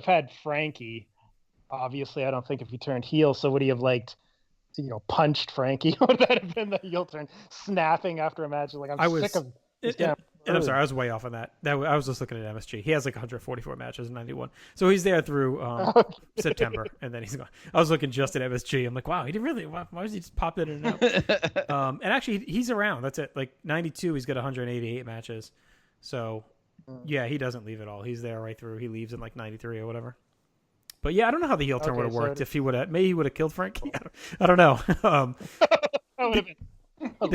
had Frankie. Obviously, I don't think if he turned heel. So would he have punched Frankie? Would that have been the heel turn? Snapping after a match, like I'm sick of. And I'm sorry, I was way off on that. I was just looking at MSG. He has like 144 matches in 91. So he's there through September, and then he's gone. I was looking just at MSG. I'm like, wow, he didn't really. Why was he just pop in and out? And actually, he's around. That's it. Like 92, he's got 188 matches. So, yeah, he doesn't leave at all. He's there right through. He leaves in like 93 or whatever. But yeah, I don't know how the heel turn would have worked if he would have. Maybe he would have killed Frankie. I don't know. That would have been. Well,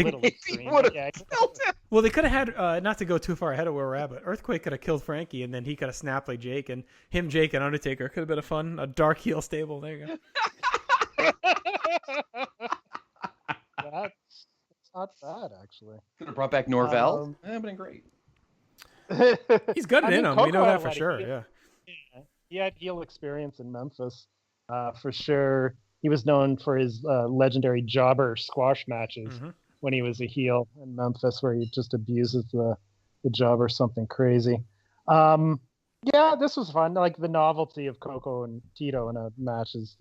they could have had, not to go too far ahead of where we're at, but Earthquake could have killed Frankie, and then he could have snapped like Jake, and Jake, and Undertaker could have been a dark heel stable. There you go. That's not bad, actually. Could have brought back Norvell. That'd been great. He's got it in him. We know that for sure. Yeah. He had heel experience in Memphis, for sure. He was known for his legendary jobber squash matches when he was a heel in Memphis, where he just abuses the jobber something crazy. Yeah, this was fun. Like the novelty of Coco and Tito in a match is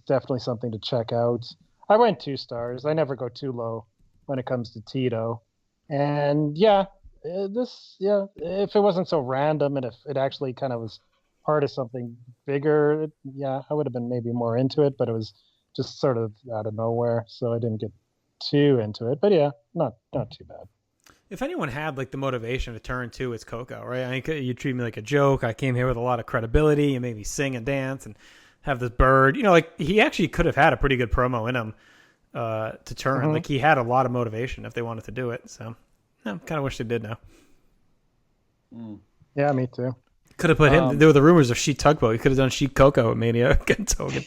definitely something to check out. I went 2 stars. I never go too low when it comes to Tito. And yeah, if it wasn't so random and if it actually kind of was part of something bigger, I would have been maybe more into it, but it was just sort of out of nowhere, so I didn't get too into it. But yeah, not too bad. If anyone had like the motivation to turn to, it's Coco, right? I mean, you treat me like a joke. I came here with a lot of credibility. You made me sing and dance and have this bird. Like he actually could have had a pretty good promo in him to turn. Like he had a lot of motivation if they wanted to do it. So I kind of wish they did now. Yeah, me too. Could have put him. There were the rumors of Sheet Tugboat. He could have done Sheet Coco at Mania against Hogan.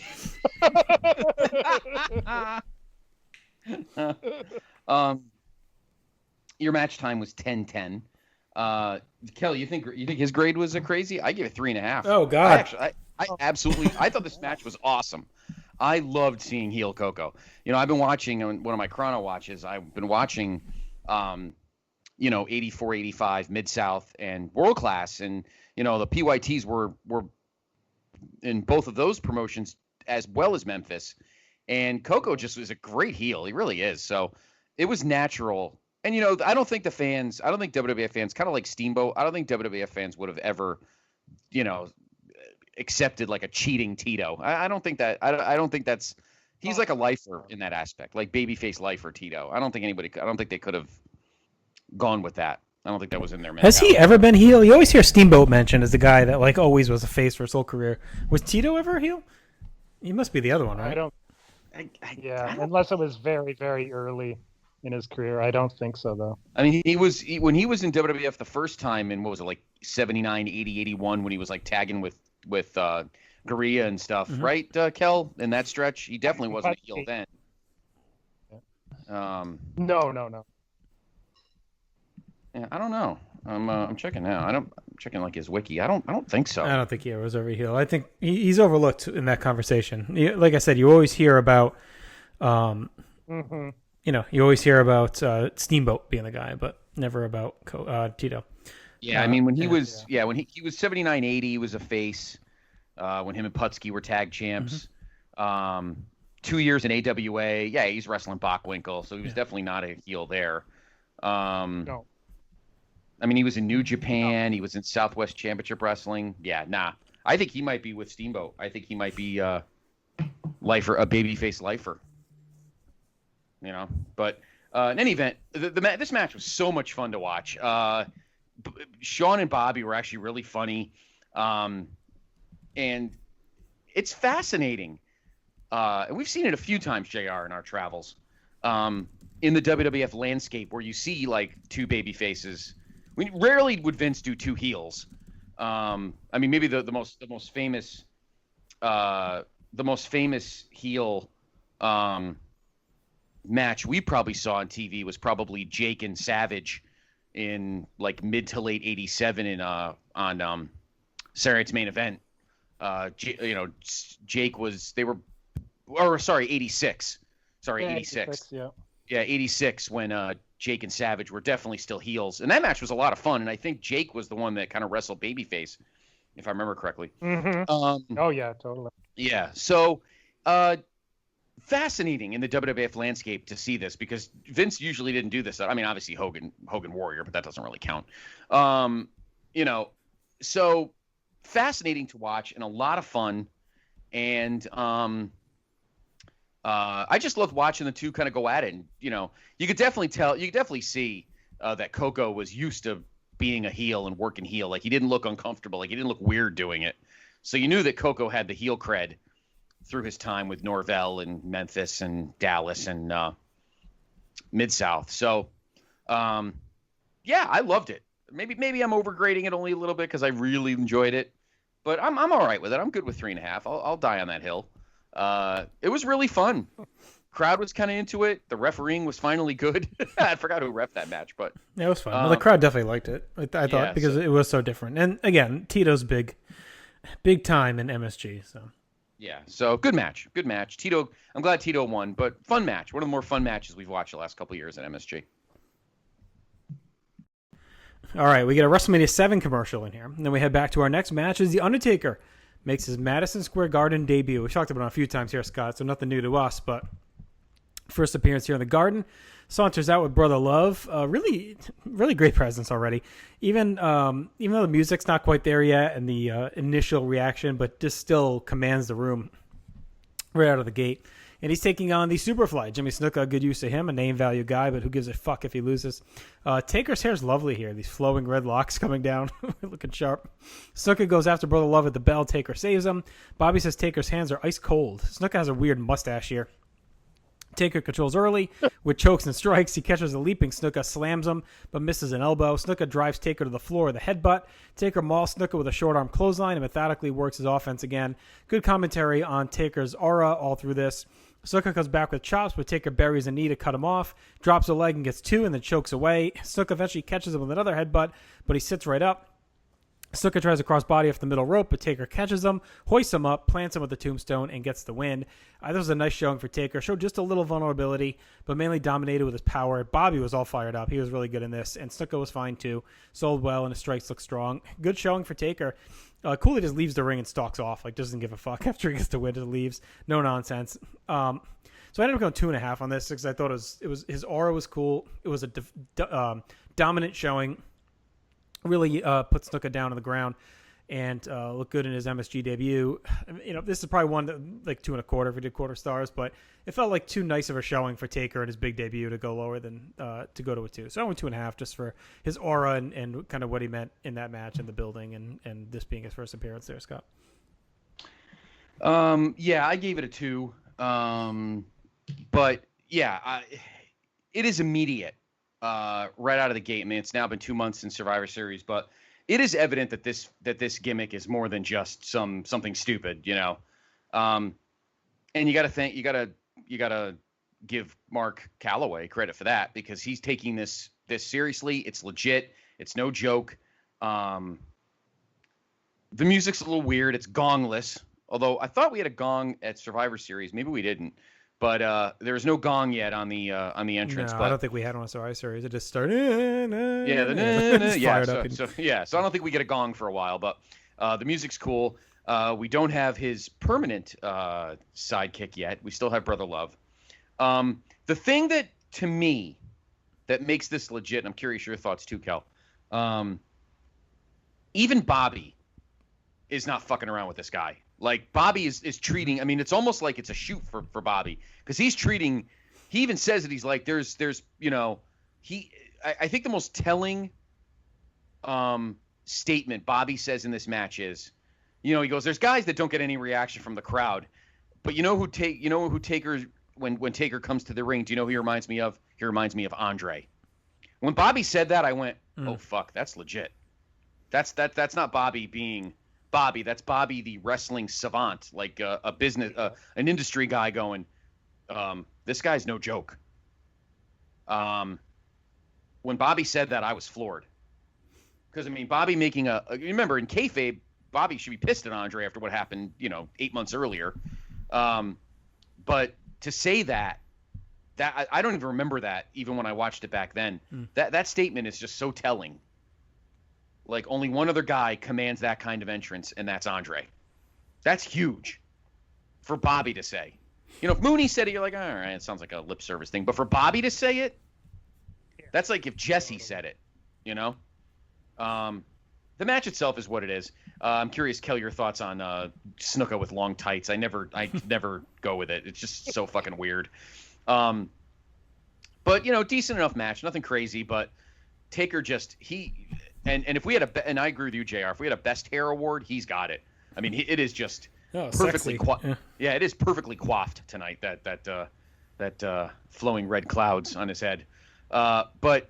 Your match time was 10:10. Kelly, you think his grade was crazy? I give it 3.5. Oh God! I absolutely. I thought this match was awesome. I loved seeing heel Coco. I've been watching on one of my Chrono watches. I've been watching, 84, 85, Mid-South, and World Class, and the PYTs were in both of those promotions as well as Memphis, and Coco just was a great heel. He really is. So it was natural. And I don't think WWF fans, kind of like Steamboat, I don't think WWF fans would have ever, accepted like a cheating Tito. I don't think that. I don't think that's. He's like a lifer in that aspect, like babyface lifer Tito. I don't think they could have gone with that. I don't think that was in their mentality. Has he ever been heel? You always hear Steamboat mentioned as the guy that like always was a face for his whole career. Was Tito ever a heel? He must be the other one, right? Unless it was very, very early in his career. I don't think so, though. I mean, when he was in WWF the first time in, what was it, like 79, 80, 81, when he was like tagging with Gorilla and stuff, right, Kel? In that stretch, he definitely wasn't a heel then. No. Mm-hmm. Yeah, I don't know. I'm checking now. I'm checking like his wiki. I don't think so. I don't think he ever was over heel. I think he's overlooked in that conversation. Like I said, you always hear about, you always hear about Steamboat being the guy, but never about Tito. Yeah, I mean when he was when he was 79, 80, he was a face. When him and Putski were tag champs. 2 years in AWA. Yeah, he's wrestling Bockwinkel, so he was definitely not a heel there. No. I mean, he was in New Japan. No. He was in Southwest Championship Wrestling. Yeah, nah. I think he might be with Steamboat. I think he might be a babyface lifer. But in any event, this match was so much fun to watch. Sean and Bobby were actually really funny, and it's fascinating. And we've seen it a few times, JR, in our travels. in the WWF landscape where you see like two baby faces. Rarely would Vince do two heels. I mean, maybe the most famous heel match we probably saw on TV was probably Jake and Savage in like mid to late '87 on Saturday Night's Main Event. Jake was 86. Sorry, 86. Yeah. Yeah, 86 when Jake and Savage were definitely still heels. And that match was a lot of fun. And I think Jake was the one that kind of wrestled babyface, if I remember correctly. Mm-hmm. Oh, yeah, totally. Yeah. So fascinating in the WWF landscape to see this because Vince usually didn't do this. I mean, obviously Hogan Warrior, but that doesn't really count. So fascinating to watch and a lot of fun. And I just loved watching the two kind of go at it. And, you could definitely see that Coco was used to being a heel and working heel. Like he didn't look uncomfortable. Like he didn't look weird doing it. So you knew that Coco had the heel cred through his time with Norvell and Memphis and Dallas and Mid-South. So, I loved it. Maybe I'm overgrading it only a little bit because I really enjoyed it. But I'm all right with it. I'm good with 3.5. I'll die on that hill. It was really fun. Crowd was kind of into it. The refereeing was finally good. I forgot who ref that match, but yeah, it was fun. Well, the crowd definitely liked it. I thought because it was so different. And again, Tito's big time in MSG. So yeah, so good match. Tito, I'm glad Tito won, but fun match. One of the more fun matches we've watched the last couple of years at MSG. All right, we get a WrestleMania 7 commercial in here. And then we head back to our next match is The Undertaker makes his Madison Square Garden debut. We've talked about it a few times here, Scott, so nothing new to us, but first appearance here in the Garden. Saunters out with Brother Love. Really, really great presence already. Even though the music's not quite there yet and the initial reaction, but just still commands the room right out of the gate. And he's taking on the Superfly. Jimmy Snuka, good use of him, a name value guy, but who gives a fuck if he loses. Taker's hair's lovely here. These flowing red locks coming down, looking sharp. Snuka goes after Brother Love at the bell. Taker saves him. Bobby says Taker's hands are ice cold. Snuka has a weird mustache here. Taker controls early with chokes and strikes. He catches a leaping Snuka, slams him, but misses an elbow. Snuka drives Taker to the floor with a headbutt. Taker mauls Snuka with a short arm clothesline and methodically works his offense again. Good commentary on Taker's aura all through this. Snuka comes back with chops, but Taker buries a knee to cut him off, drops a leg and gets two, and then chokes away. Snuka eventually catches him with another headbutt, but he sits right up. Snuka tries to cross body off the middle rope, but Taker catches him, hoists him up, plants him with the tombstone, and gets the win. This was a nice showing for Taker. Showed just a little vulnerability, but mainly dominated with his power. Bobby was all fired up. He was really good in this, and Snuka was fine too. Sold well, and his strikes look strong. Good showing for Taker. Cool, he just leaves the ring and stalks off. Like, doesn't give a fuck after he gets the win. Just leaves. No nonsense. So I ended up going 2.5 on this because I thought it was his aura was cool. It was a dominant showing. Really put Snuka down on the ground and looked good in his MSG debut. This is probably one that, like 2.25 if we did quarter stars, but it felt like too nice of a showing for Taker in his big debut to go lower than to go to a 2. So I went 2.5 just for his aura and kind of what he meant in that match and the building and this being his first appearance there, Scott. Yeah, I gave it a 2. But yeah, it is immediate. Right out of the gate. I mean, it's now been 2 months in Survivor Series, but it is evident that this gimmick is more than just something stupid, And you gotta give Mark Calloway credit for that because he's taking this seriously. It's legit. It's no joke. The music's a little weird. It's gongless. Although I thought we had a gong at Survivor Series, maybe we didn't. But there was no gong yet on the entrance. No, but I don't think we had one on Survivor Series. It just started. So I don't think we get a gong for a while. But the music's cool. We don't have his permanent sidekick yet. We still have Brother Love. The thing that to me that makes this legit, and I'm curious your thoughts too, Kel. Even Bobby is not fucking around with this guy. Like, Bobby is treating, I mean, it's almost like it's a shoot for Bobby. Because he even says that he's like, I think the most telling statement Bobby says in this match is, he goes, there's guys that don't get any reaction from the crowd. But who Taker when Taker comes to the ring, do you know who he reminds me of? He reminds me of Andre. When Bobby said that, I went, oh, fuck, that's legit. That's not Bobby being Bobby. That's Bobby, the wrestling savant, like a business, an industry guy going, this guy's no joke. When Bobby said that, I was floored. Because, I mean, Bobby making remember, in kayfabe, Bobby should be pissed at Andre after what happened, 8 months earlier. But to say that I don't even remember that even when I watched it back then. That statement is just so telling. Like, only one other guy commands that kind of entrance, and that's Andre. That's huge for Bobby to say. If Mooney said it, you're like, all right, it sounds like a lip service thing. But for Bobby to say it, that's like if Jesse said it, The match itself is what it is. I'm curious, Kel, your thoughts on Snuka with long tights. I never go with it. It's just so fucking weird. But, decent enough match. Nothing crazy, but Taker just, and if we had and I agree with you, JR, if we had a best hair award, he's got it. I mean, it is just perfectly yeah, it is perfectly coiffed tonight, that flowing red clouds on his head. But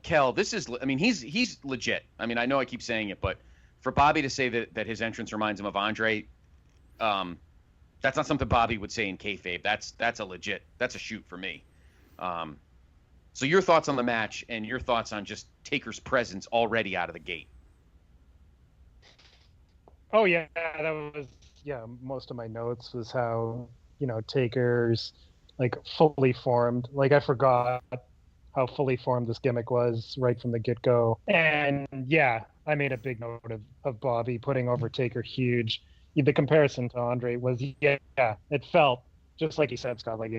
Kel, this is, I mean, he's legit. I mean, I know I keep saying it, but for Bobby to say that his entrance reminds him of Andre, that's not something Bobby would say in kayfabe. That's a shoot for me. So your thoughts on the match and your thoughts on just Taker's presence already out of the gate. Oh yeah, most of my notes was how, Taker's like fully formed. Like, I forgot how fully formed this gimmick was right from the get-go. And yeah, I made a big note of Bobby putting over Taker huge. The comparison to Andre was, it felt just like you said, Scott, like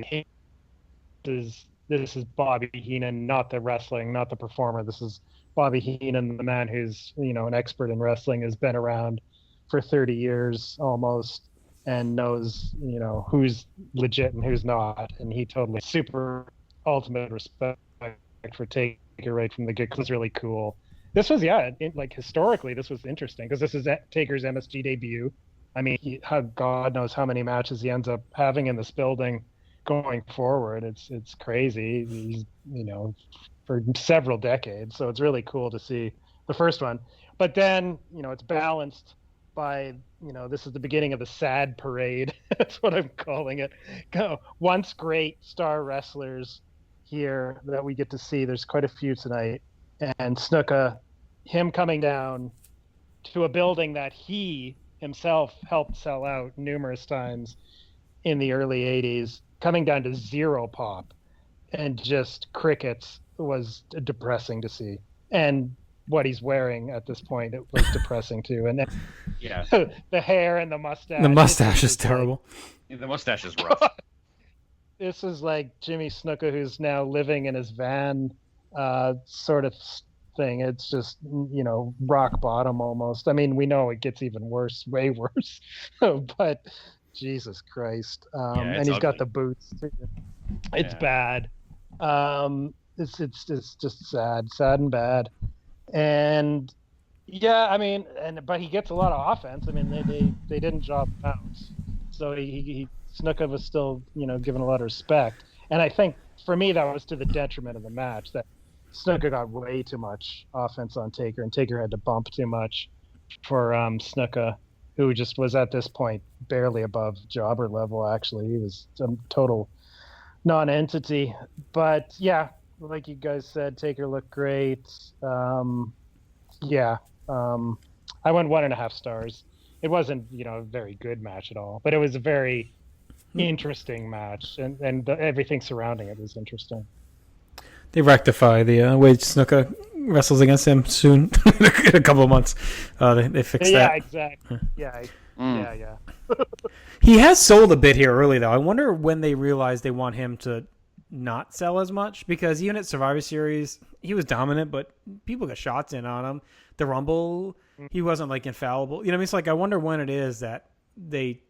this is Bobby Heenan, not the wrestling, not the performer. This is Bobby Heenan, the man who's, an expert in wrestling, has been around for 30 years almost and knows, who's legit and who's not. And he totally super ultimate respect for Taker right from the get. It was really cool. This was, historically, this was interesting because this is Taker's MSG debut. I mean, God knows how many matches he ends up having in this building going forward. It's crazy. He's, for several decades. So it's really cool to see the first one. But then, it's balanced by, this is the beginning of the sad parade. That's what I'm calling it. Once great star wrestlers here that we get to see. There's quite a few tonight. And Snuka, him coming down to a building that he himself helped sell out numerous times in the early 80s, coming down to zero pop and just crickets was depressing to see. And what he's wearing at this point, it was depressing too. And then the hair and the mustache. The mustache is terrible. The mustache is rough. This is like Jimmy Snuka, who's now living in his van, sort of thing. It's just, rock bottom almost. I mean, we know it gets even worse, way worse, but Jesus Christ. And he's ugly. Got the boots too. It's bad. It's just sad and bad. And I mean, but he gets a lot of offense. I mean, they didn't job him out, so he Snuka was still, given a lot of respect. And I think for me that was to the detriment of the match, that Snuka got way too much offense on Taker, and Taker had to bump too much for Snuka, who just was at this point barely above jobber level. Actually, he was a total non-entity. But yeah, like you guys said, Taker looked great. I went 1.5 stars. It wasn't, a very good match at all, but it was a very interesting match, and everything surrounding it was interesting. They rectify the way Snuka wrestles against him soon. In a couple of months. They fix that. Yeah, exactly. Yeah. He has sold a bit here early, though. I wonder when they realize they want him to not sell as much, because even at Survivor Series, he was dominant, but people got shots in on him. The Rumble, he wasn't like infallible. You know what I mean? It's like, I wonder when it is that they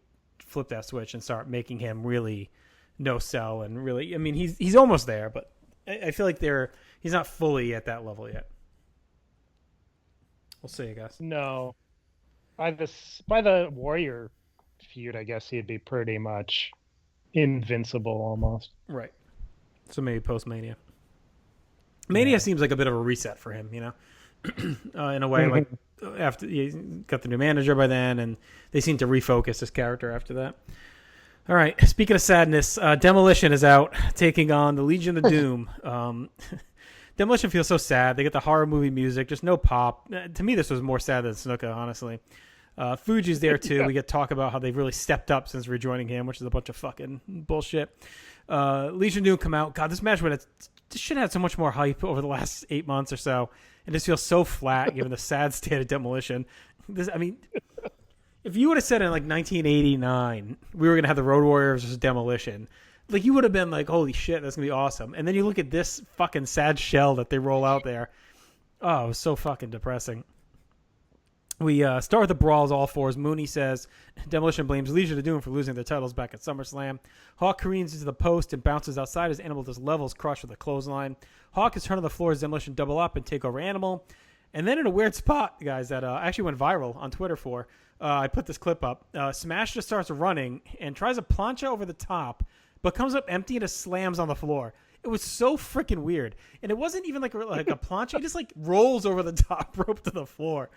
flip that switch and start making him really no sell, and really, I mean, he's almost there, but I feel like he's not fully at that level yet. We'll see, I guess. No, by the Warrior feud, I guess he'd be pretty much invincible almost. Right. So maybe post-Mania. Mania seems like a bit of a reset for him, you know, in a way. Like after he got the new manager by then, and they seem to refocus his character after that. All right. Speaking of sadness, Demolition is out taking on the Legion of Doom. Demolition feels so sad. They get the horror movie music, just no pop. To me, this was more sad than Snuka, honestly. Fuji's there too. Yeah. We get talk about how they've really stepped up since rejoining him, which is a bunch of fucking bullshit. Legion of Doom come out. God, this match this should have had so much more hype over the last 8 months or so. It just feels so flat given the sad state of Demolition. If you would have said in like 1989 we were gonna have the Road Warriors versus Demolition, like you would have been like, holy shit, that's gonna be awesome. And then you look at this fucking sad shell that they roll out there. Oh, it was so fucking depressing. We start with the brawls, all fours. Mooney says Demolition blames Legion of Doom for losing their titles back at SummerSlam. Hawk careens into the post and bounces outside as Animal does levels crush with a clothesline. Hawk is turned on the floor as Demolition double up and take over Animal. And then in a weird spot, guys, that actually went viral on Twitter for, I put this clip up. Smash just starts running and tries a plancha over the top, but comes up empty and just slams on the floor. It was so freaking weird. And it wasn't even like a plancha. He just like rolls over the top rope to the floor.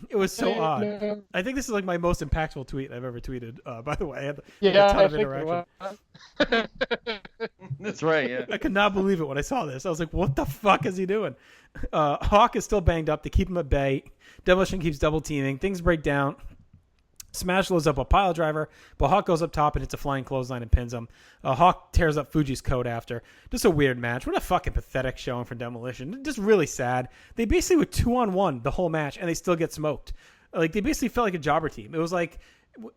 It was so odd. I think this is like my most impactful tweet I've ever tweeted, by the way. I had a ton of interaction. That's right, yeah. I could not believe it when I saw this. I was like, what the fuck is he doing? Hawk is still banged up to keep him at bay. Demolition keeps double teaming. Things break down. Smash loads up a pile driver, but Hawk goes up top and hits a flying clothesline and pins him. Hawk tears up Fuji's coat after. Just a weird match. What a fucking pathetic showing for Demolition. Just really sad. They basically were 2-on-1 the whole match, and they still get smoked. Like, they basically felt like a jobber team. It was like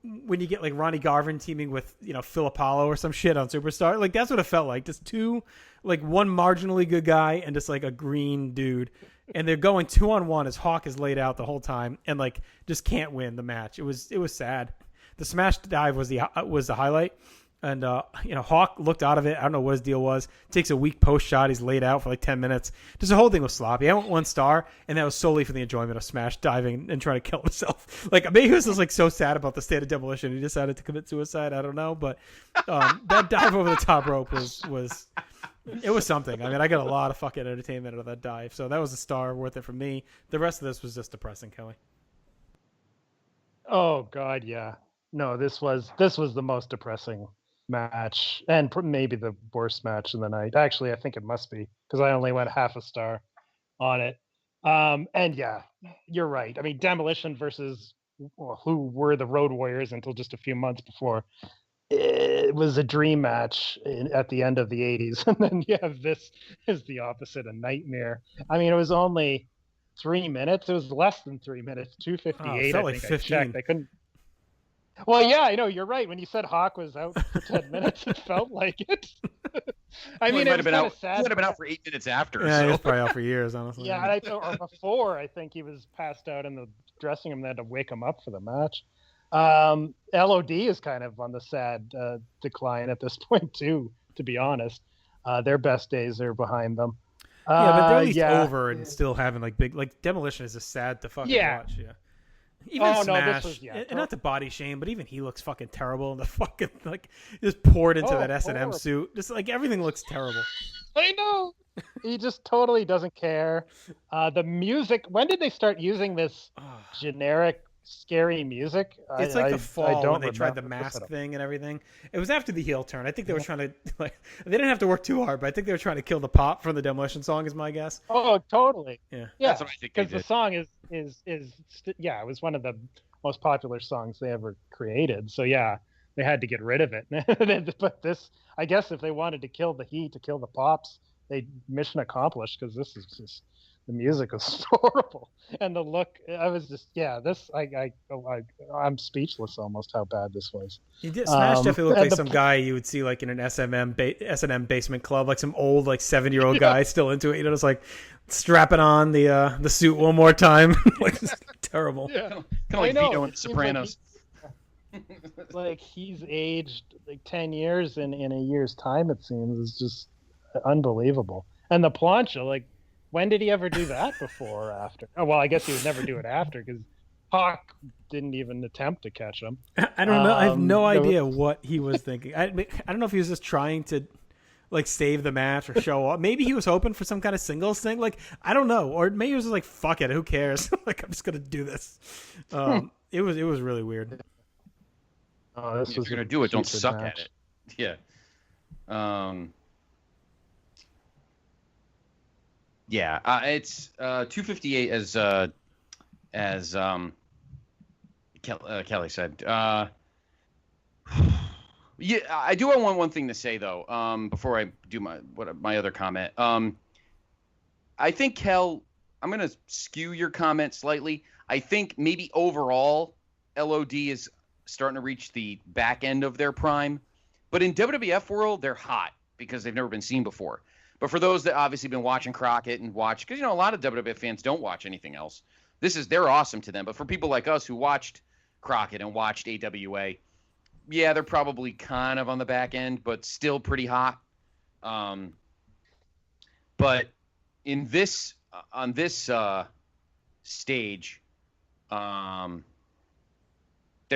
when you get like Ronnie Garvin teaming with, you know, Phil Apollo or some shit on Superstar. Like, that's what it felt like. Just one marginally good guy and just like a green dude. And they're going 2-on-1 as Hawk is laid out the whole time and like just can't win the match. It was sad. The smash dive was the highlight, and Hawk looked out of it. I don't know what his deal was. Takes a weak post shot. He's laid out for like 10 minutes. Just the whole thing was sloppy. I went 1 star, and that was solely for the enjoyment of Smash diving and trying to kill himself. Like maybe he was just like so sad about the state of Demolition he decided to commit suicide. I don't know, but that dive over the top rope was. It was something. I mean, I got a lot of fucking entertainment out of that dive, so that was a star worth it for me. The rest of this was just depressing, Kelly. Oh God, yeah. No, this was the most depressing match, and maybe the worst match of the night. Actually, I think it must be because I only went half a star on it. And yeah, you're right. I mean, Demolition versus who were the Road Warriors until just a few months before. It was a dream match at the end of the 80s. And then you have this is the opposite, a nightmare. I mean, it was only 3 minutes. It was less than 3 minutes, 2:58. It felt like 15. I couldn't. Well, yeah, I know. You're right. When you said Hawk was out for 10 minutes, it felt like it. I mean, it was kind of sad. He would have been out for 8 minutes after. Yeah, so. he was probably out for years, honestly. Yeah, or before, I think he was passed out in the dressing room. They had to wake him up for the match. LOD is kind of on the sad decline at this point too, to be honest. Their best days are behind them. Yeah, but they're at least over and still having like big Demolition is just sad to fucking watch. Yeah. Even Smash, and not to body shame, but even he looks fucking terrible. And the fucking like just poured into that S&M suit. Just like everything looks terrible. I know. He just totally doesn't care. The music. When did they start using this generic? Scary music. It's like the fall when they tried the mask thing and everything. It was after the heel turn. I think they were trying to they didn't have to work too hard, but I think they were trying to kill the pop from the Demolition song, is my guess. Oh, totally. Yeah. That's what I think. Because the song is it was one of the most popular songs they ever created. So yeah, they had to get rid of it. But this, I guess, if they wanted to kill the heat, to kill the pops, they mission accomplished, because this is just. The music was horrible, and the look. I was just I'm speechless almost how bad this was. Smash definitely looked like some guy you would see like in an S&M basement club, like some old like 7-year-old guy still into it. You know, just like strapping on the suit one more time. Like terrible. Yeah, kind of like Vito in The Sopranos. Like he's aged like 10 years in a year's time. It seems it's just unbelievable. And the plancha, like. When did he ever do that before or after? Oh, well, I guess he would never do it after because Hawk didn't even attempt to catch him. I don't know. I have no idea what he was thinking. I don't know if he was just trying to like save the match or show off. Maybe he was hoping for some kind of singles thing. Like, I don't know. Or maybe he was just like, fuck it, who cares? Like, I'm just gonna do this. It was really weird. This if you're gonna do it, don't suck match. at it. Yeah. It's 258 as Kelly said. Yeah, I do want one thing to say though. Before I do my other comment. I think Kel, I'm gonna skew your comment slightly. I think maybe overall, LOD is starting to reach the back end of their prime, but in WWF world, they're hot because they've never been seen before. But for those that obviously been watching Crockett and watch, because a lot of WWF fans don't watch anything else. They're awesome to them. But for people like us who watched Crockett and watched AWA, yeah, they're probably kind of on the back end, but still pretty hot. But in this on this stage, they're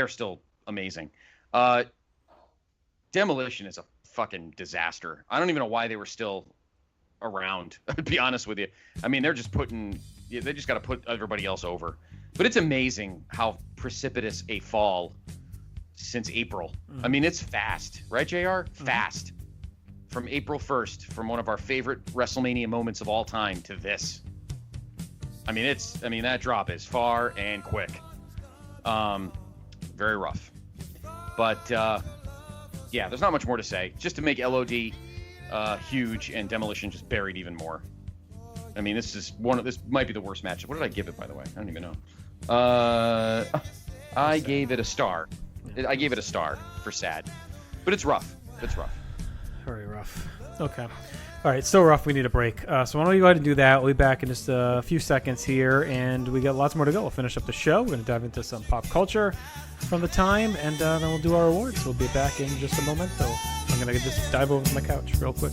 still amazing. Demolition is a fucking disaster. I don't even know why they were still around, to be honest with you. I mean, they just got to put everybody else over. But it's amazing how precipitous a fall since April. I mean, it's fast, right, JR? Fast. From April 1st, from one of our favorite WrestleMania moments of all time to this. I mean, that drop is far and quick. Very rough. But, yeah, there's not much more to say. Just to make LOD huge and Demolition just buried even more. I mean, this might be the worst match. What did I give it, by the way? I don't even know. I gave it a star. I gave it a star for sad. But it's rough. It's rough. Very rough. Okay. All right, so rough, we need a break. So why don't you go ahead and do that? We'll be back in just a few seconds here, and we got lots more to go. We'll finish up the show. We're going to dive into some pop culture from the time, and then we'll do our awards. We'll be back in just a moment, though. I'm going to just dive over to my couch real quick.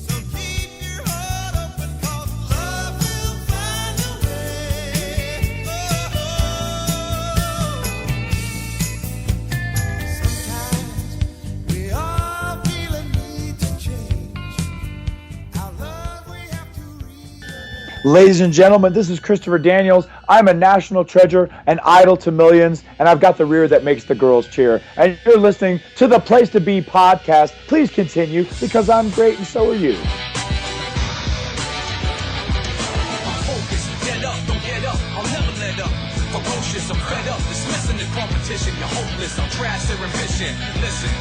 Ladies and gentlemen, this is Christopher Daniels. I'm a national treasure, an idol to millions, and I've got the rear that makes the girls cheer. And you're listening to the Place to Be podcast. Please continue, because I'm great and so are you. I'm fed up, dismissing the competition. You're hopeless, I'm trash their ambition. Listen,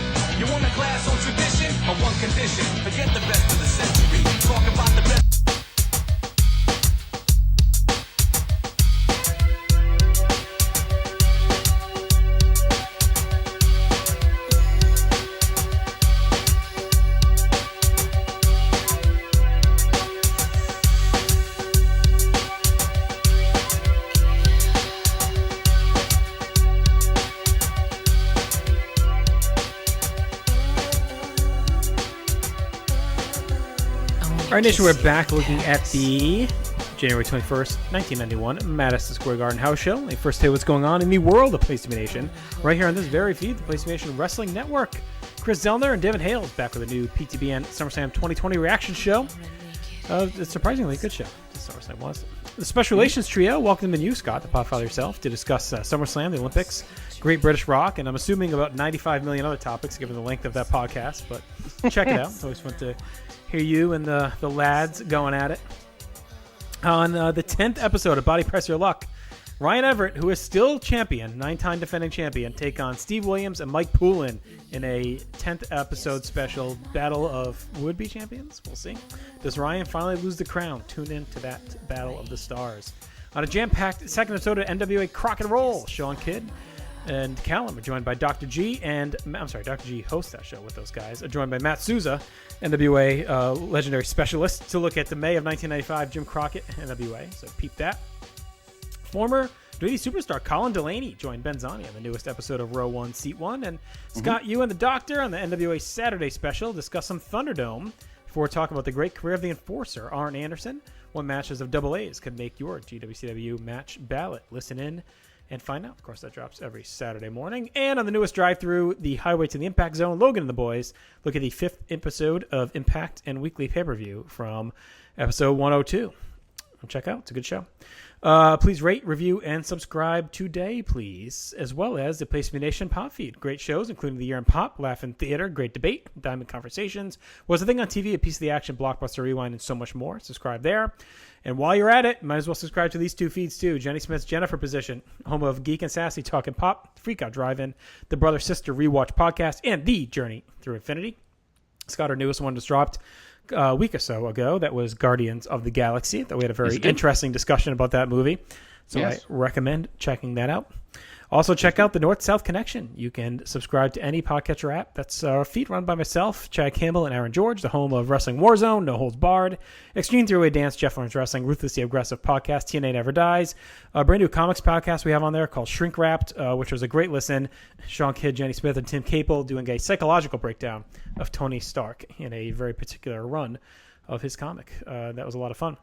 you want a class on tradition? On one condition, forget the best of the century. Talk about the best. All right, Nation, we're back looking at the January 21st, 1991 Madison Square Garden House Show. We first tell you what's going on in the world of Place to Be Nation right here on this very feed, the Place to Be Nation Wrestling Network. Chris Zellner and Devin Hale back with a new PTBN SummerSlam 2020 reaction show. It's a surprisingly good show. SummerSlam was. The Special Relations Trio welcomed in you, Scott, the Podfather yourself, to discuss SummerSlam, the Olympics, Great British Rock, and I'm assuming about 95 million other topics given the length of that podcast, but check it out. It's always fun to hear you and the lads going at it. On the 10th episode of Body Press Your Luck, Ryan Everett, who is still champion, 9-time defending champion, take on Steve Williams and Mike Poulin in a 10th episode special battle of would-be champions. We'll see. Does Ryan finally lose the crown? Tune in to that Battle of the Stars. On a jam-packed second episode of NWA Crock and Roll, Sean Kidd and Callum are joined by Dr. G Dr. G hosts that show with those guys, are joined by Matt Souza, NWA legendary specialist, to look at the May of 1995 Jim Crockett NWA, so peep that. Former WWE superstar Colin Delaney joined Ben Zani on the newest episode of Row 1, Seat 1, and Scott, you and the Doctor on the NWA Saturday special discuss some Thunderdome before talking about the great career of the Enforcer, Arn Anderson. What matches of Double A's could make your GWCW match ballot? Listen in and find out. Of course, that drops every Saturday morning. And on the newest drive-through, the Highway to the Impact Zone, Logan and the boys look at the 5th episode of Impact and Weekly Pay-Per-View from episode 102. Check out. It's a good show. Please rate, review, and subscribe today, please, as well as the Place to Be Nation pop feed. Great shows, including The Year in Pop, Laugh in Theater, Great Debate, Diamond Conversations, What's the Thing on TV, A Piece of the Action, Blockbuster Rewind, and so much more. Subscribe there. And while you're at it, might as well subscribe to these 2 feeds, too. Jenny Smith's Jennifer Position, home of Geek and Sassy Talking Pop, Freak Out Drive-In, the Brother-Sister Rewatch Podcast, and The Journey Through Infinity. Scott, our newest one just dropped a week or so ago. That was Guardians of the Galaxy. That we had a very interesting discussion about that movie. So I recommend checking that out. Also, check out the North-South Connection. You can subscribe to any podcatcher app. That's our feed run by myself, Chad Campbell, and Aaron George, the home of Wrestling Warzone, No Holds Barred, Extreme Three-Way Dance, Jeff Learns Wrestling, Ruthlessly Aggressive Podcast, TNA Never Dies, a brand new comics podcast we have on there called Shrink Wrapped, which was a great listen. Sean Kidd, Jenny Smith, and Tim Capel doing a psychological breakdown of Tony Stark in a very particular run of his comic. That was a lot of fun.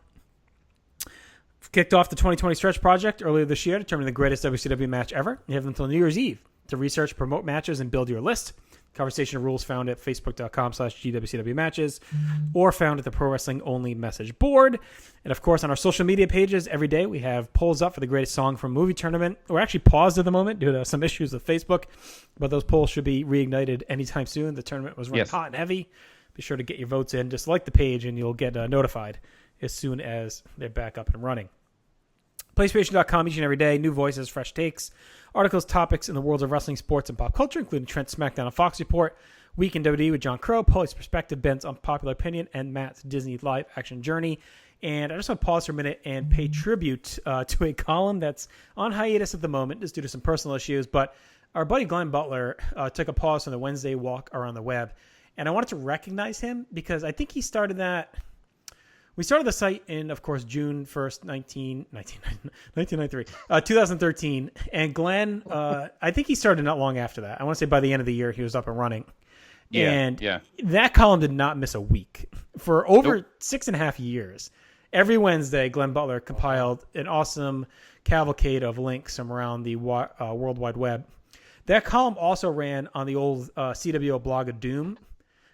Kicked off the 2020 Stretch Project earlier this year, determining the greatest WCW match ever. You have until New Year's Eve to research, promote matches, and build your list. Conversation rules found at facebook.com/GWCW matches or found at the Pro Wrestling Only message board. And, of course, on our social media pages every day, we have polls up for the greatest song from movie tournament. We're actually paused at the moment due to some issues with Facebook, but those polls should be reignited anytime soon. The tournament was running hot and heavy. Be sure to get your votes in. Just like the page, and you'll get notified as soon as they're back up and running. PlayStation.com each and every day. New voices, fresh takes, articles, topics in the worlds of wrestling, sports, and pop culture, including Trent's SmackDown and Fox Report, Week in WWE with John Crow, Paulie's Perspective, Ben's Unpopular Opinion, and Matt's Disney Live Action Journey. And I just want to pause for a minute and pay tribute to a column that's on hiatus at the moment, just due to some personal issues. But our buddy Glenn Butler took a pause from the Wednesday walk around the web. And I wanted to recognize him because I think he started that. We started the site in, of course, June 1st, 1993, 2013. And Glenn, I think he started not long after that. I want to say by the end of the year, he was up and running. And that column did not miss a week. For over 6.5 years, every Wednesday, Glenn Butler compiled an awesome cavalcade of links from around the World Wide Web. That column also ran on the old CWO blog of Doom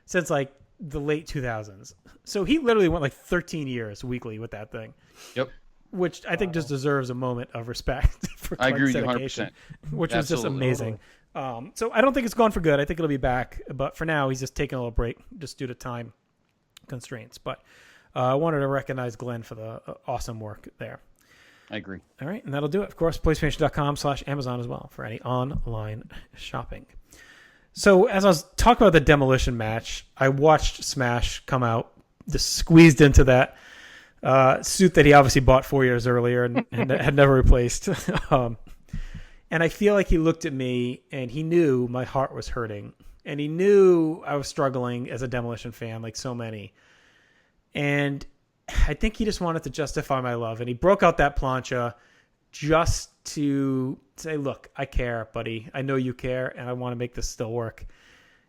since like the late 2000s. So he literally went like 13 years weekly with that thing. Yep. Which I think just deserves a moment of respect for I agree with you dedication, 100%. which was just amazing. So I don't think it's gone for good. I think it'll be back. But for now, he's just taking a little break just due to time constraints. But I wanted to recognize Glenn for the awesome work there. I agree. All right. And that'll do it. Of course, PlayStation.com/Amazon as well for any online shopping. So as I was talking about the Demolition match, I watched Smash come out, just squeezed into that suit that he obviously bought 4 years earlier and had never replaced. And I feel like he looked at me and he knew my heart was hurting. And he knew I was struggling as a Demolition fan, like so many. And I think he just wanted to justify my love. And he broke out that plancha just to say, look, I care, buddy. I know you care, and I want to make this still work.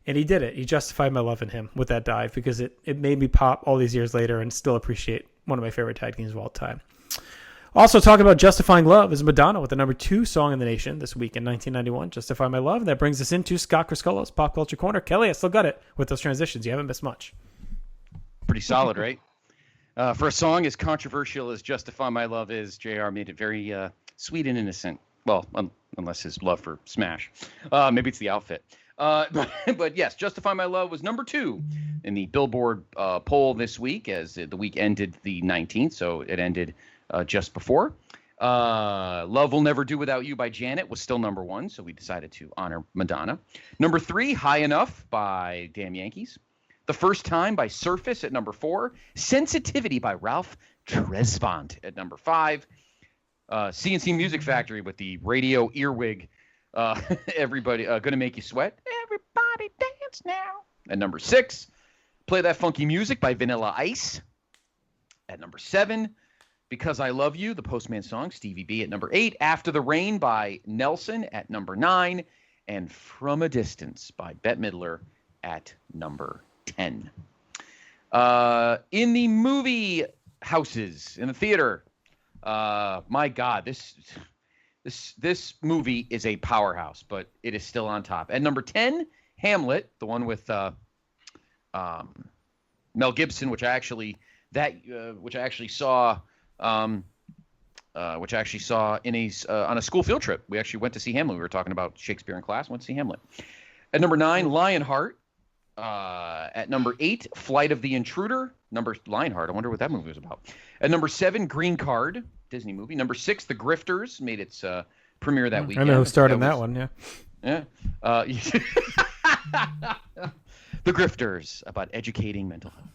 And he did it. He justified my love in him with that dive because it made me pop all these years later and still appreciate one of my favorite tag teams of all time. Also, talking about justifying love is Madonna with the number 2 song in the nation this week in 1991, Justify My Love. And that brings us into Scott Criscolo's Pop Culture Corner. Kelly, I still got it with those transitions. You haven't missed much. Pretty solid, right? For a song as controversial as Justify My Love is, JR made it very sweet and innocent. Well, unless his love for Smash. Maybe it's the outfit. But yes, Justify My Love was number 2 in the Billboard poll this week, as the week ended the 19th, so it ended just before. Love Will Never Do Without You by Janet was still number 1, so we decided to honor Madonna. Number 3, High Enough by Damn Yankees. The First Time by Surface at number 4. Sensitivity by Ralph Tresvant at number 5. CNC Music Factory with the radio earwig. Everybody Gonna Make You Sweat. Everybody dance now. At number 6. Play That Funky Music by Vanilla Ice. At number 7. Because I Love You, the Postman song, Stevie B at number 8. After the Rain by Nelson at number 9. And From a Distance by Bette Midler at number 10. In the movie houses, in the theater, my God, This movie is a powerhouse, but it is still on top. At number 10, Hamlet, the one with Mel Gibson, which I actually saw on a school field trip. We actually went to see Hamlet. We were talking about Shakespeare in class. Went to see Hamlet. At number 9, Lionheart. At number 8, Flight of the Intruder. Lionheart. I wonder what that movie was about. At number 7, Green Card, Disney movie. Number 6, The Grifters, made its premiere that weekend. I know who starred in that one. Yeah. The Grifters, about educating mental health.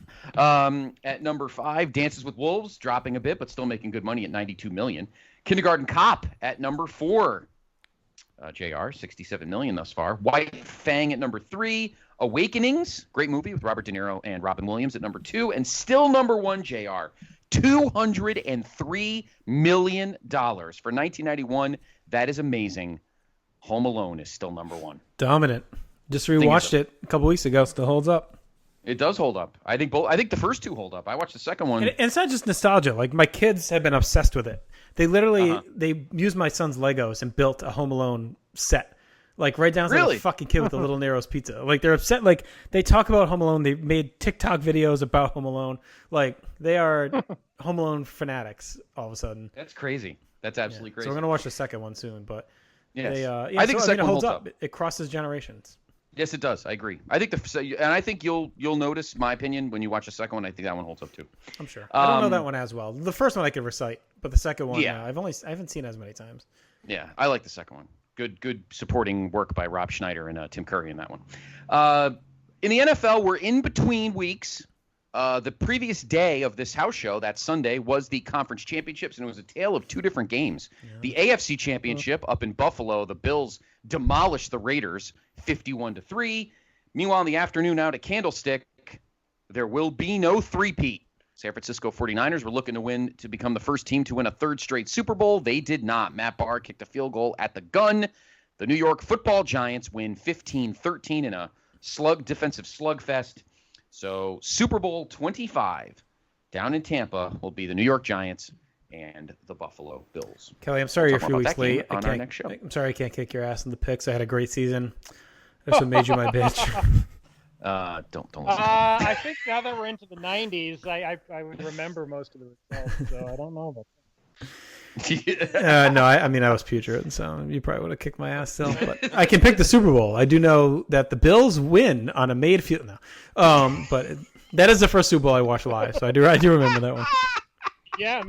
At number 5, Dances with Wolves, dropping a bit but still making good money at $92 million. Kindergarten Cop at number 4. JR, $67 million thus far. White Fang at number 3. Awakenings, great movie with Robert De Niro and Robin Williams at number 2. And still number 1, JR, $203 million for 1991. That is amazing. Home Alone is still number 1. Dominant. Just rewatched it a couple weeks ago. Still holds up. It does hold up. I think the first 2 hold up. I watched the second one. And it's not just nostalgia. Like, my kids have been obsessed with it. They literally they used my son's Legos and built a Home Alone set. Like, right down to the fucking kid with the Little Nero's pizza. Like, they're upset. Like, they talk about Home Alone. They made TikTok videos about Home Alone. Like, they are Home Alone fanatics all of a sudden. That's crazy. That's absolutely crazy. So we're going to watch the second one soon. But yes. I think the second one holds up. It crosses generations. Yes, it does. I agree. I think you'll notice my opinion when you watch the second one. I think that one holds up too. I'm sure. I don't know that one as well. The first one I could recite, but the second one, I haven't seen it as many times. Yeah, I like the second one. Good supporting work by Rob Schneider and Tim Curry in that one. In the NFL, we're in between weeks. The previous day of this house show, that Sunday, was the conference championships, and it was a tale of 2 different games. Yeah. The AFC championship up in Buffalo, the Bills demolished the Raiders 51-3. Meanwhile, in the afternoon out at Candlestick, there will be no three-peat. San Francisco 49ers were looking to become the first team to win a 3rd straight Super Bowl. They did not. Matt Barr kicked a field goal at the gun. The New York Football Giants win 15-13 in a defensive slugfest. So Super Bowl 25 down in Tampa will be the New York Giants and the Buffalo Bills. Kelly, I'm sorry you're a few weeks late. On our next show. I'm sorry I can't kick your ass in the picks. I had a great season. That's what made you my bitch. Don't listen. I think now that we're into the 90s, I would remember most of the results, so I don't know about that. No, I was putrid, so you probably would have kicked my ass still. But I can pick the Super Bowl. I do know that the Bills win on a made field. No, but that is the first Super Bowl I watched live, so I do remember that one. Yeah,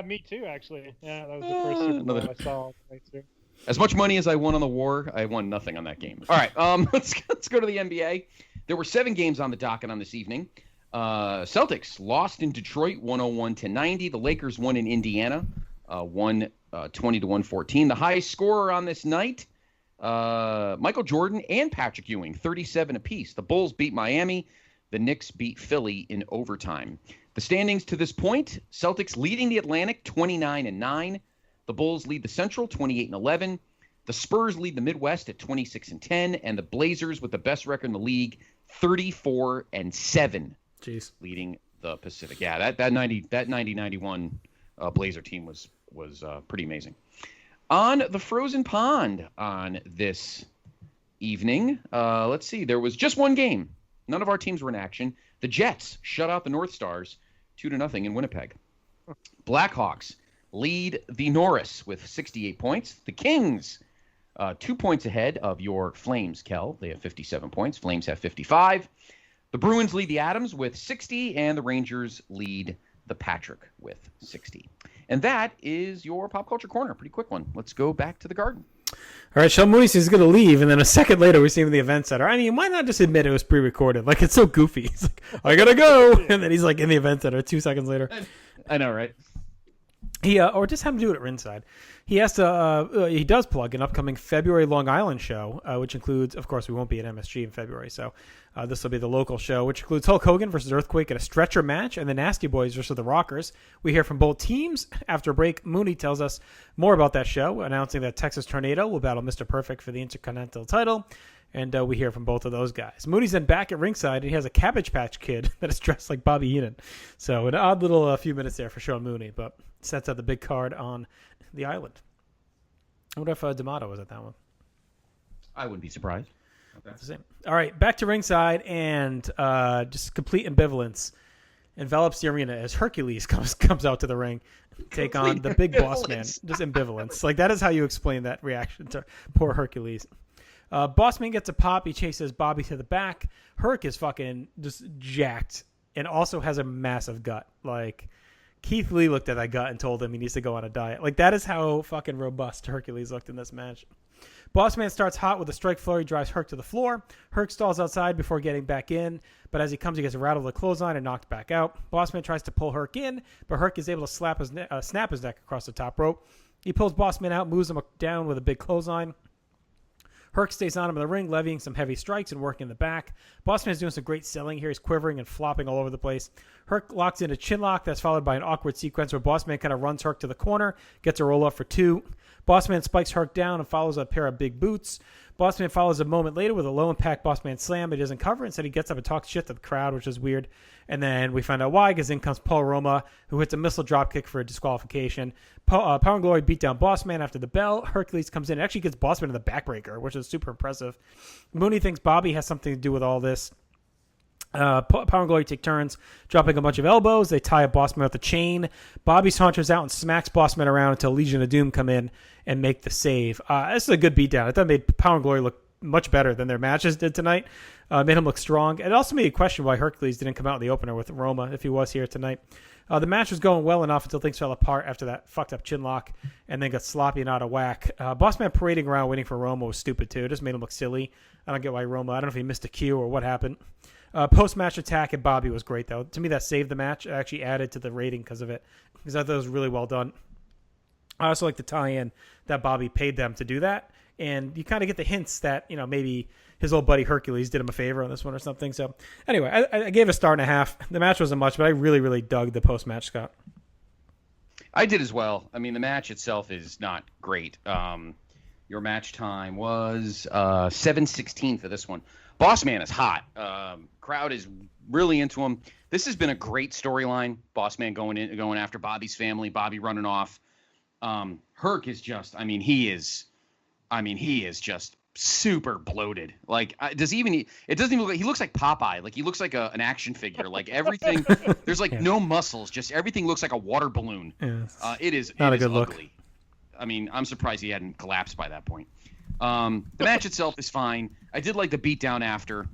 me too, actually. Yeah, that was the first Super Bowl I saw. Right through. As much money as I won on the war, I won nothing on that game. All right, let's go to the NBA. There were 7 games on the docket on this evening. Celtics lost in Detroit 101-90. The Lakers won in Indiana 120-114. The highest scorer on this night, Michael Jordan and Patrick Ewing, 37 apiece. The Bulls beat Miami. The Knicks beat Philly in overtime. The standings to this point, Celtics leading the Atlantic 29-9. The Bulls lead the Central 28-11. The Spurs lead the Midwest at 26-10, and the Blazers, with the best record in the league, 34-7. Jeez, leading the Pacific. Yeah, that 90-91 Blazer team was pretty amazing. On the frozen pond on this evening, let's see, there was just one game. None of our teams were in action. The Jets shut out the North Stars 2-0 in Winnipeg. Blackhawks lead the Norris with 68 points. The Kings, 2 points ahead of your Flames, Kel. They have 57 points. Flames have 55. The Bruins lead the Adams with 60, and the Rangers lead the Patrick with 60. And that is your Pop Culture Corner. Pretty quick one. Let's go back to the Garden. All right, Sean Mooney is going to leave, and then a second later we see him in the event center. I mean, why not just admit it was pre-recorded? Like, it's so goofy. He's like, I got to go. And then he's like in the event center 2 seconds later. I know, right? He or just have him do it at ringside. He has to. He does plug an upcoming February Long Island show, which includes, of course, we won't be at MSG in February, so this will be the local show, which includes Hulk Hogan versus Earthquake in a stretcher match, and the Nasty Boys versus the Rockers. We hear from both teams after a break. Mooney tells us more about that show, announcing that Texas Tornado will battle Mr. Perfect for the Intercontinental title. And we hear from both of those guys. Mooney's then back at ringside, and he has a Cabbage Patch Kid that is dressed like Bobby Heenan. So an odd little few minutes there for Sean Mooney, but sets out the big card on the island. I wonder if D'Amato was at that one. I wouldn't be surprised. Okay. The same. All right, back to ringside, and just complete ambivalence envelops the arena as Hercules comes out to the ring, take on the big boss man. Just ambivalence. Like, that is how you explain that reaction to poor Hercules. Boss man gets a pop. He chases Bobby to the back. Herc is fucking just jacked and also has a massive gut. Like, Keith Lee looked at that gut and told him he needs to go on a diet. Like, that is how fucking robust Hercules looked in this match. Boss man starts hot with a strike flurry, drives Herc to the floor. Herc stalls outside before getting back in, but as he comes, he gets rattled with a clothesline and knocked back out. Boss man tries to pull Herc in, but Herc is able to snap his neck across the top rope. He pulls Boss man out, moves him down with a big clothesline. Herc stays on him in the ring, levying some heavy strikes and working in the back. Boss man's doing some great selling here. He's quivering and flopping all over the place. Herc locks in a chin lock that's followed by an awkward sequence where Boss man kind of runs Herc to the corner, gets a roll up for 2. Boss man spikes Herc down and follows a pair of big boots. Boss man follows a moment later with a low impact Boss man slam, but he doesn't cover. Instead, he gets up and talks shit to the crowd, which is weird. And then we find out why, because in comes Paul Roma, who hits a missile dropkick for a disqualification. Power and Glory beat down Boss man after the bell. Hercules comes in and actually gets Boss man in the backbreaker, which is super impressive. Mooney thinks Bobby has something to do with all this. Power and Glory take turns, dropping a bunch of elbows. They tie up Boss man with a chain. Bobby saunters out and smacks Boss man around until Legion of Doom come in and make the save. This is a good beatdown. I thought it made Power and Glory look much better than their matches did tonight. Made him look strong. It also made you question why Hercules didn't come out in the opener with Roma if he was here tonight. The match was going well enough until things fell apart after that fucked up chin lock and then got sloppy and out of whack. Boss man parading around waiting for Roma was stupid too. It just made him look silly. I don't get why Roma. I don't know if he missed a cue or what happened. Post-match attack at Bobby was great, though. To me, that saved the match. It actually added to the rating because of it, because I thought it was really well done. I also like to tie in that Bobby paid them to do that, and you kind of get the hints that, you know, maybe his old buddy Hercules did him a favor on this one or something. So, anyway, I gave it a 1.5. The match wasn't much, but I really, really dug the post-match, Scott. I did as well. I mean, the match itself is not great. Your match time was 7:16 for this one. Boss man is hot. Crowd is really into him. This has been a great storyline. Boss man going after Bobby's family. Bobby running off. Herc is just. He is just super bloated. Like, it doesn't even look like, he looks like Popeye. Like, he looks like an action figure. Like, everything. There's like no muscles. Just everything looks like a water balloon. Yeah, it is not a good ugly. Look. I'm surprised he hadn't collapsed by that point. The match itself is fine. I did like the beatdown after.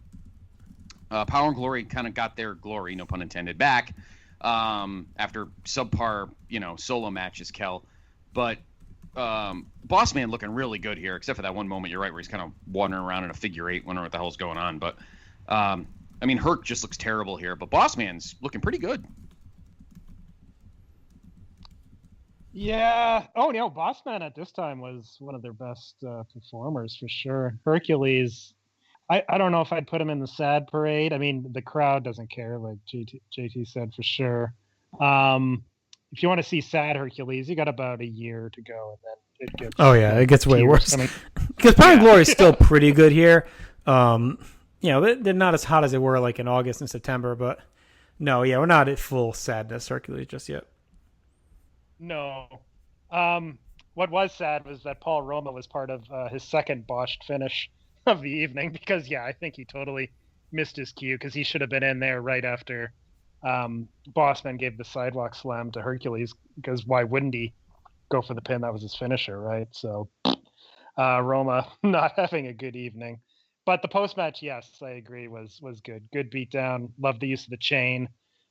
Power and Glory kind of got their glory, no pun intended, back after subpar, solo matches, Kel. But Boss Man looking really good here, except for that one moment, you're right, where he's kind of wandering around in a figure 8, wondering what the hell's going on. But, Herc just looks terrible here. But Boss Man's looking pretty good. Yeah. Oh, no, Boss Man at this time was one of their best performers for sure. Hercules, I don't know if I'd put him in the sad parade. The crowd doesn't care, like JT said, for sure. If you want to see sad Hercules, you got about a year to go, and then it gets. Oh yeah, it gets way worse. Because Power and Glory is still pretty good here. They're not as hot as they were like in August and September, but no, yeah, we're not at full sadness Hercules just yet. No. What was sad was that Paul Roma was part of his second botched finish of the evening, because I think he totally missed his cue, because he should have been in there right after Bossman gave the sidewalk slam to Hercules, because why wouldn't he go for the pin? That was his finisher, right? So Roma not having a good evening. But the post-match, yes, I agree, was good. Good beatdown. Loved the use of the chain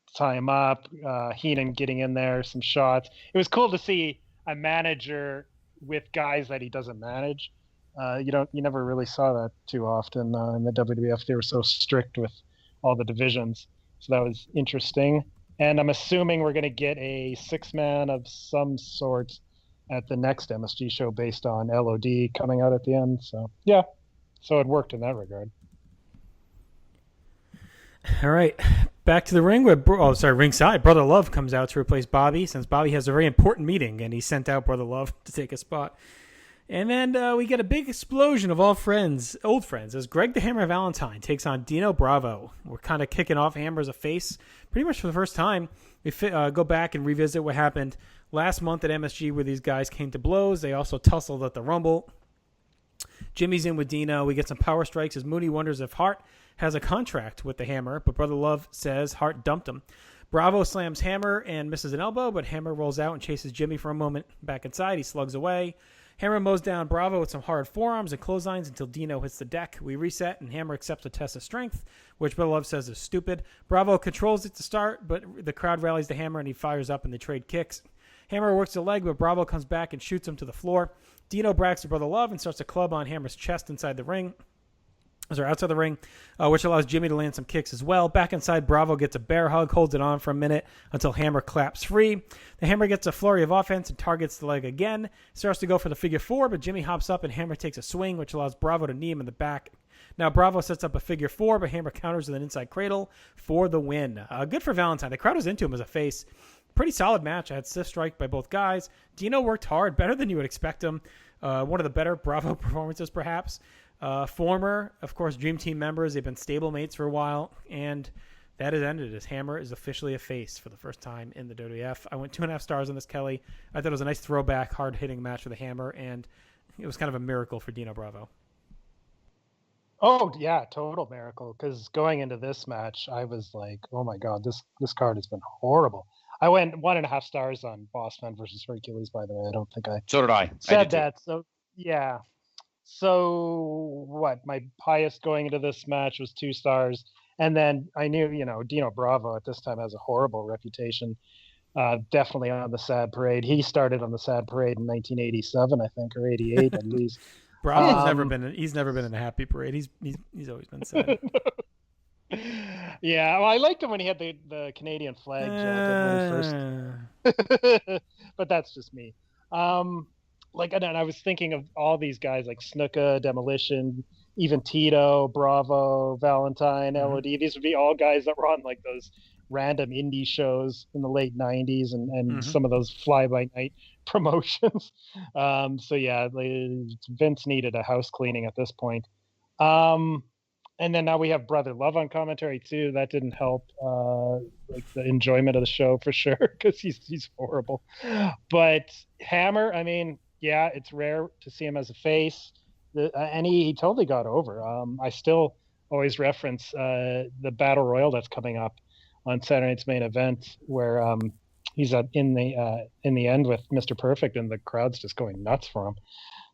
to tie him up. Heenan getting in there, some shots. It was cool to see a manager with guys that he doesn't manage. You never really saw that too often in the WWF. They were so strict with all the divisions. So that was interesting. And I'm assuming we're going to get a 6-man of some sort at the next MSG show based on LOD coming out at the end. So, yeah. So it worked in that regard. All right. Back to the ring where, ringside. Brother Love comes out to replace Bobby, since Bobby has a very important meeting, and he sent out Brother Love to take a spot. And then we get a big explosion of old friends, as Greg the Hammer Valentine takes on Dino Bravo. We're kind of kicking off Hammer as a face pretty much for the first time. We go back and revisit what happened Last month at MSG, where these guys came to blows, they also tussled at the Rumble. Jimmy's in with Dino. We get some power strikes as Mooney wonders if Hart has a contract with the Hammer, but Brother Love says Hart dumped him. Bravo slams Hammer and misses an elbow, but Hammer rolls out and chases Jimmy for a moment. Back inside, he slugs away. Hammer mows down Bravo with some hard forearms and clotheslines until Dino hits the deck. We reset, and Hammer accepts a test of strength, which Brother Love says is stupid. Bravo controls it to start, but the crowd rallies the Hammer, and he fires up, and they trade kicks. Hammer works the leg, but Bravo comes back and shoots him to the floor. Dino brags to Brother Love and starts to club on Hammer's chest outside the ring, which allows Jimmy to land some kicks as well. Back inside, Bravo gets a bear hug, holds it on for a minute until Hammer claps free. The Hammer gets a flurry of offense and targets the leg again. Starts to go for the figure four, but Jimmy hops up and Hammer takes a swing, which allows Bravo to knee him in the back. Now Bravo sets up a figure four, but Hammer counters with an inside cradle for the win. Good for Valentine. The crowd was into him as a face. Pretty solid match. I had stiff strike by both guys. Dino worked hard, better than you would expect him. One of the better Bravo performances, perhaps. Former, of course, Dream Team members. They've been stablemates for a while, and that has ended as Hammer is officially a face for the first time in the WWF. I went 2.5 stars on this, Kelly. I thought it was a nice throwback, hard-hitting match for the Hammer, and it was kind of a miracle for Dino Bravo. Oh, yeah, total miracle. Because going into this match, I was like, oh, my God, this card has been horrible. I went 1.5 stars on Bossman versus Hercules, by the way. I don't think I So did I. said that. So, yeah. So, what? My highest going into this match was 2 stars. And then I knew, Dino Bravo at this time has a horrible reputation. Definitely on the Sad Parade. He started on the Sad Parade in 1987, I think, or 88 at least. Bravo's never been in a happy parade. He's always been sad. Yeah, well, I liked him when he had the Canadian flag jacket first. But that's just me. And I was thinking of all these guys like Snuka, Demolition, even Tito, Bravo, Valentine, LOD. These would be all guys that were on like those random indie shows in the late 90s and some of those fly-by-night promotions. So yeah, Vince needed a house cleaning at this point. And then now we have Brother Love on commentary too. That didn't help the enjoyment of the show for sure, because he's horrible. But Hammer, I mean, yeah, it's rare to see him as a face, and he totally got over. I still always reference the Battle Royal that's coming up on Saturday Night's Main Event, where he's in the end with Mr. Perfect, and the crowd's just going nuts for him.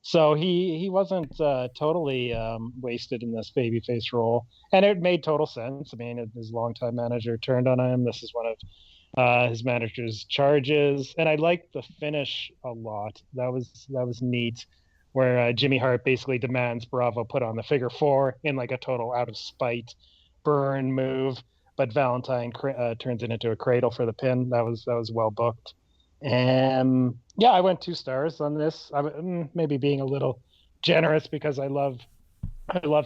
So he wasn't totally wasted in this babyface role, and it made total sense. I mean, his longtime manager turned on him. This is one of his manager's charges, and I liked the finish a lot. That was neat, where Jimmy Hart basically demands Bravo put on the figure four in like a total out of spite burn move, but Valentine turns it into a cradle for the pin. That was well booked. And yeah, I went 2 stars on this. I'm maybe being a little generous because I love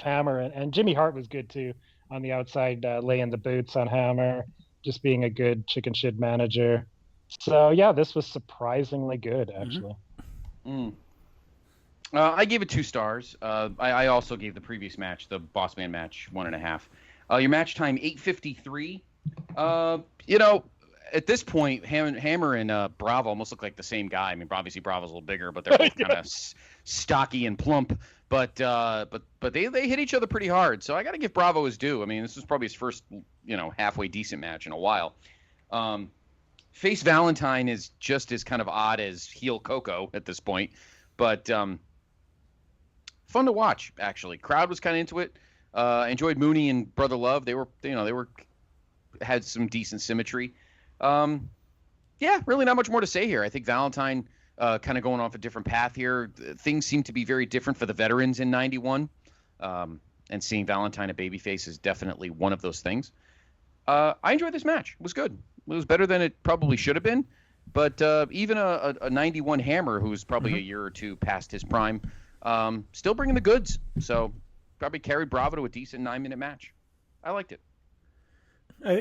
Hammer, and Jimmy Hart was good too on the outside, laying the boots on Hammer, just being a good chicken shit manager. So yeah, this was surprisingly good actually. I gave it 2 stars. I also gave the previous match, the Bossman match, 1.5. Your match time 8:53. At this point, Hammer and Bravo almost look like the same guy. I mean, obviously Bravo's a little bigger, but they're both kind of stocky and plump. But they hit each other pretty hard. So I got to give Bravo his due. I mean, this was probably his first halfway decent match in a while. Face Valentine is just as kind of odd as heel Coco at this point, but fun to watch actually. Crowd was kind of into it. Enjoyed Mooney and Brother Love. They had some decent symmetry. Yeah, really not much more to say here. I think Valentine kind of going off a different path here. Things seem to be very different for the veterans in 91. And seeing Valentine a babyface is definitely one of those things. I enjoyed this match. It was good. It was better than it probably should have been. But even a 91 Hammer, who's probably a year or two past his prime, still bringing the goods. So probably carried Bravo to a decent 9-minute match. I liked it.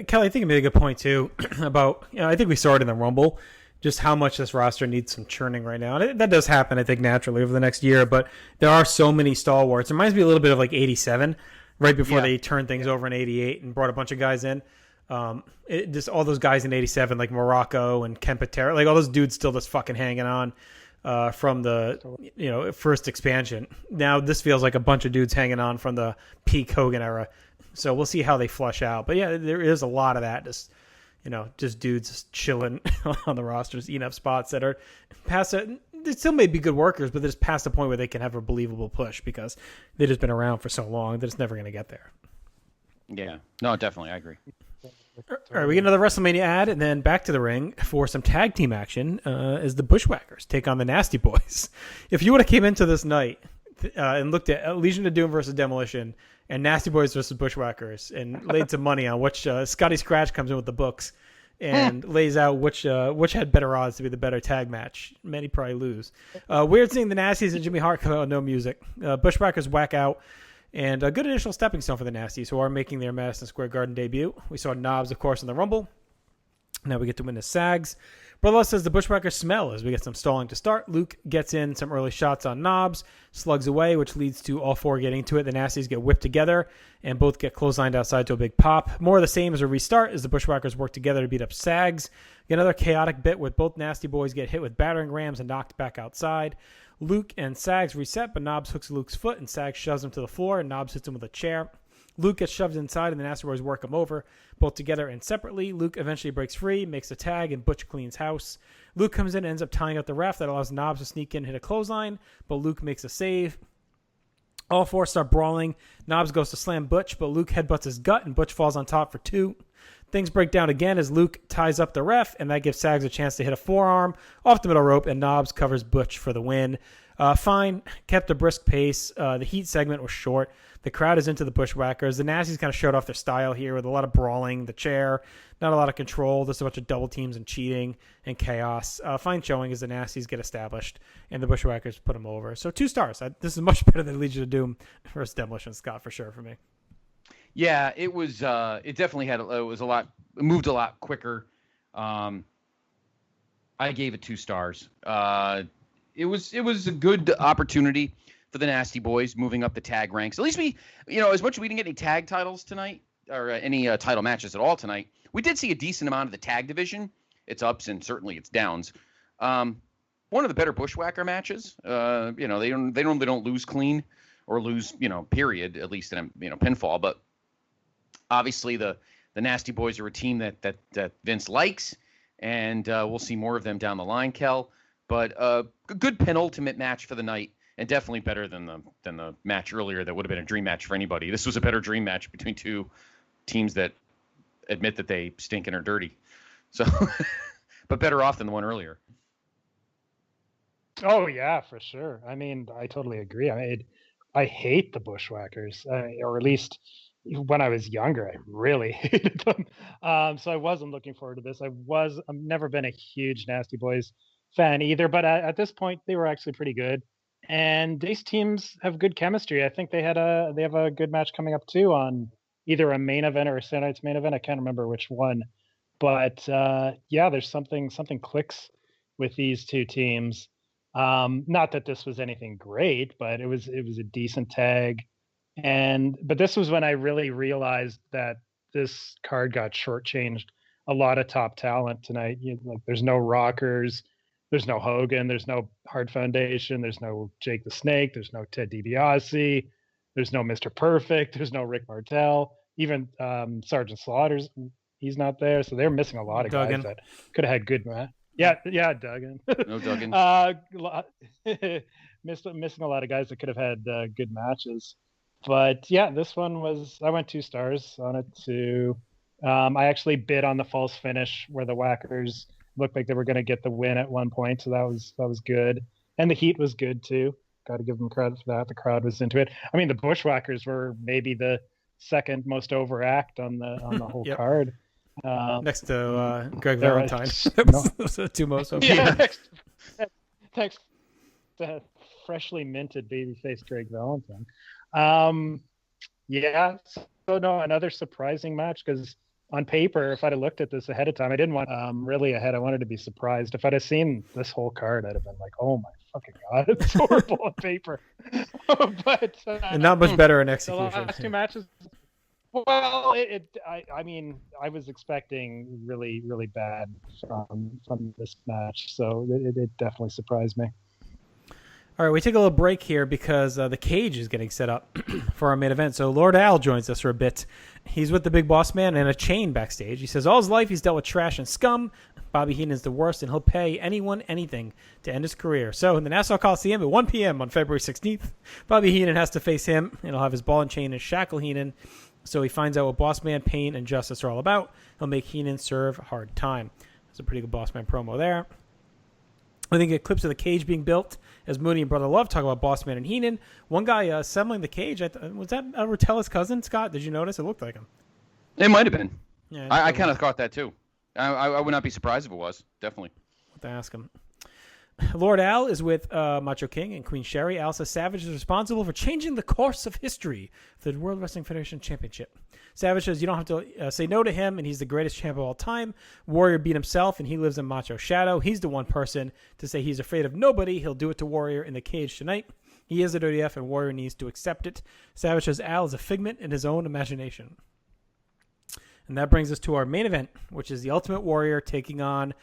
Kelly, I think you made a good point too about, I think we saw it in the Rumble, just how much this roster needs some churning right now. And that does happen, I think, naturally over the next year, but there are so many stalwarts. It reminds me a little bit of like 87, right before they turned things over in 88 and brought a bunch of guys in. Just all those guys in '87, like Morocco and Kempatera, like all those dudes still just fucking hanging on from the first expansion. Now this feels like a bunch of dudes hanging on from the peak Hogan era. So we'll see how they flush out. But yeah, there is a lot of that. Just dudes chilling on the rosters, eating up spots that are past it. They still may be good workers, but they're just past the point where they can have a believable push because they've just been around for so long that it's never going to get there. Yeah. No, definitely. I agree. All right, we get another WrestleMania ad, and then back to the ring for some tag team action as the Bushwhackers take on the Nasty Boys. If you would have came into this night and looked at Legion of Doom versus Demolition and Nasty Boys versus Bushwhackers and laid some money on which Scotty Scratch comes in with the books and lays out which had better odds to be the better tag match, many probably lose. Weird seeing the Nasties and Jimmy Hart come out with no music. Bushwhackers whack out. And a good initial stepping stone for the Nasties, who are making their Madison Square Garden debut. We saw Knobs, of course, in the Rumble. Now we get to win the Sags. Brother says the Bushwhackers smell as we get some stalling to start. Luke gets in some early shots on Knobs, slugs away, which leads to all four getting to it. The Nasties get whipped together, and both get clotheslined outside to a big pop. More of the same as a restart as the Bushwhackers work together to beat up Sags. Get another chaotic bit with both Nasty Boys get hit with battering rams and knocked back outside. Luke and Sags reset, but Knobs hooks Luke's foot, and Sags shoves him to the floor, and Knobs hits him with a chair. Luke gets shoved inside, and the Nasty Boys work him over, both together and separately. Luke eventually breaks free, makes a tag, and Butch cleans house. Luke comes in and ends up tying up the ref. That allows Knobs to sneak in and hit a clothesline, but Luke makes a save. All four start brawling. Knobs goes to slam Butch, but Luke headbutts his gut, and Butch falls on top for 2. Things break down again as Luke ties up the ref, and that gives Sags a chance to hit a forearm off the middle rope, and Knobs covers Butch for the win. Fine, kept a brisk pace. The heat segment was short. The crowd is into the Bushwhackers. The Nasties kind of showed off their style here with a lot of brawling, the chair, not a lot of control. There's a bunch of double teams and cheating and chaos. Fine showing as the Nasties get established, and the Bushwhackers put them over. So 2 stars. This is much better than Legion of Doom versus Demolition Scott for sure for me. Yeah, it was. It definitely had. It was a lot. It moved a lot quicker. I gave it 2 stars. It was a good opportunity for the Nasty Boys moving up the tag ranks. At least we, as much as we didn't get any tag titles tonight or any title matches at all tonight, we did see a decent amount of the tag division. Its ups and certainly its downs. One of the better Bushwhacker matches. They normally don't lose clean or lose, period, at least in a pinfall, but. Obviously, the Nasty Boys are a team that Vince likes, and we'll see more of them down the line, Kel. But a good penultimate match for the night, and definitely better than the match earlier that would have been a dream match for anybody. This was a better dream match between 2 teams that admit that they stink and are dirty. So, but better off than the one earlier. Oh yeah, for sure. I mean, I totally agree. I hate the Bushwhackers, or at least. When I was younger, I really hated them. So I wasn't looking forward to this. I've never been a huge Nasty Boys fan either, but at this point, they were actually pretty good. And these teams have good chemistry. I think they have a good match coming up too on either a main event or a Saturday night's main event. I can't remember which one, but there's something clicks with these 2 teams. Not that this was anything great, but it was a decent tag. But this was when I really realized that this card got shortchanged a lot of top talent tonight. There's no Rockers, there's no Hogan, there's no Hart Foundation, there's no Jake the Snake, there's no Ted DiBiase, there's no Mr. Perfect, there's no Rick Martel, even Sergeant Slaughter's he's not there. So they're missing a lot of guys that could have had good match. Yeah, Duggan. No Duggan. Missing a lot of guys that could have had good matches. But yeah, this one I went 2 stars on it too. I actually bid on the false finish where the Whackers looked like they were going to get the win at one point. So that was good. And the heat was good too. Got to give them credit for that. The crowd was into it. I mean, the Bushwhackers were maybe the second most over act on the whole card. Next to Greg Valentine. Those are the 2 most over. Yeah, next to freshly minted babyface Greg Valentine. Another surprising match because on paper, if I'd have looked at this ahead of time, I didn't want really ahead. I wanted to be surprised. If I'd have seen this whole card, I'd have been like, "Oh my fucking god, it's horrible on paper." But and not much better in execution. The last 2 matches, Well, I mean, I was expecting really, really bad from this match, so it definitely surprised me. All right, we take a little break here because the cage is getting set up for our main event. So Lord Al joins us for a bit. He's with the Big Boss Man and a chain backstage. He says all his life he's dealt with trash and scum. Bobby Heenan is the worst, and he'll pay anyone anything to end his career. So in the Nassau Coliseum at 1 p.m. on February 16th, Bobby Heenan has to face him, and he'll have his ball and chain and shackle Heenan. So he finds out what Boss Man, pain, and justice are all about. He'll make Heenan serve hard time. That's a pretty good Boss Man promo there. I think a clips of the cage being built as Mooney and Brother Love talk about Boss Man and Heenan. One guy assembling the cage, was that Rotella's cousin, Scott? Did you notice? It looked like him. It might have been. Yeah, I kind of thought that too. I would not be surprised if it was. Definitely. I'll have to ask him. Lord Al is with Macho King and Queen Sherry. Al says Savage is responsible for changing the course of history for the World Wrestling Federation Championship. Savage says you don't have to say no to him, and he's the greatest champ of all time. Warrior beat himself, and he lives in Macho's shadow. He's the one person to say he's afraid of nobody. He'll do it to Warrior in the cage tonight. He is a WWF, and Warrior needs to accept it. Savage says Al is a figment in his own imagination. And that brings us to our main event, which is the Ultimate Warrior taking on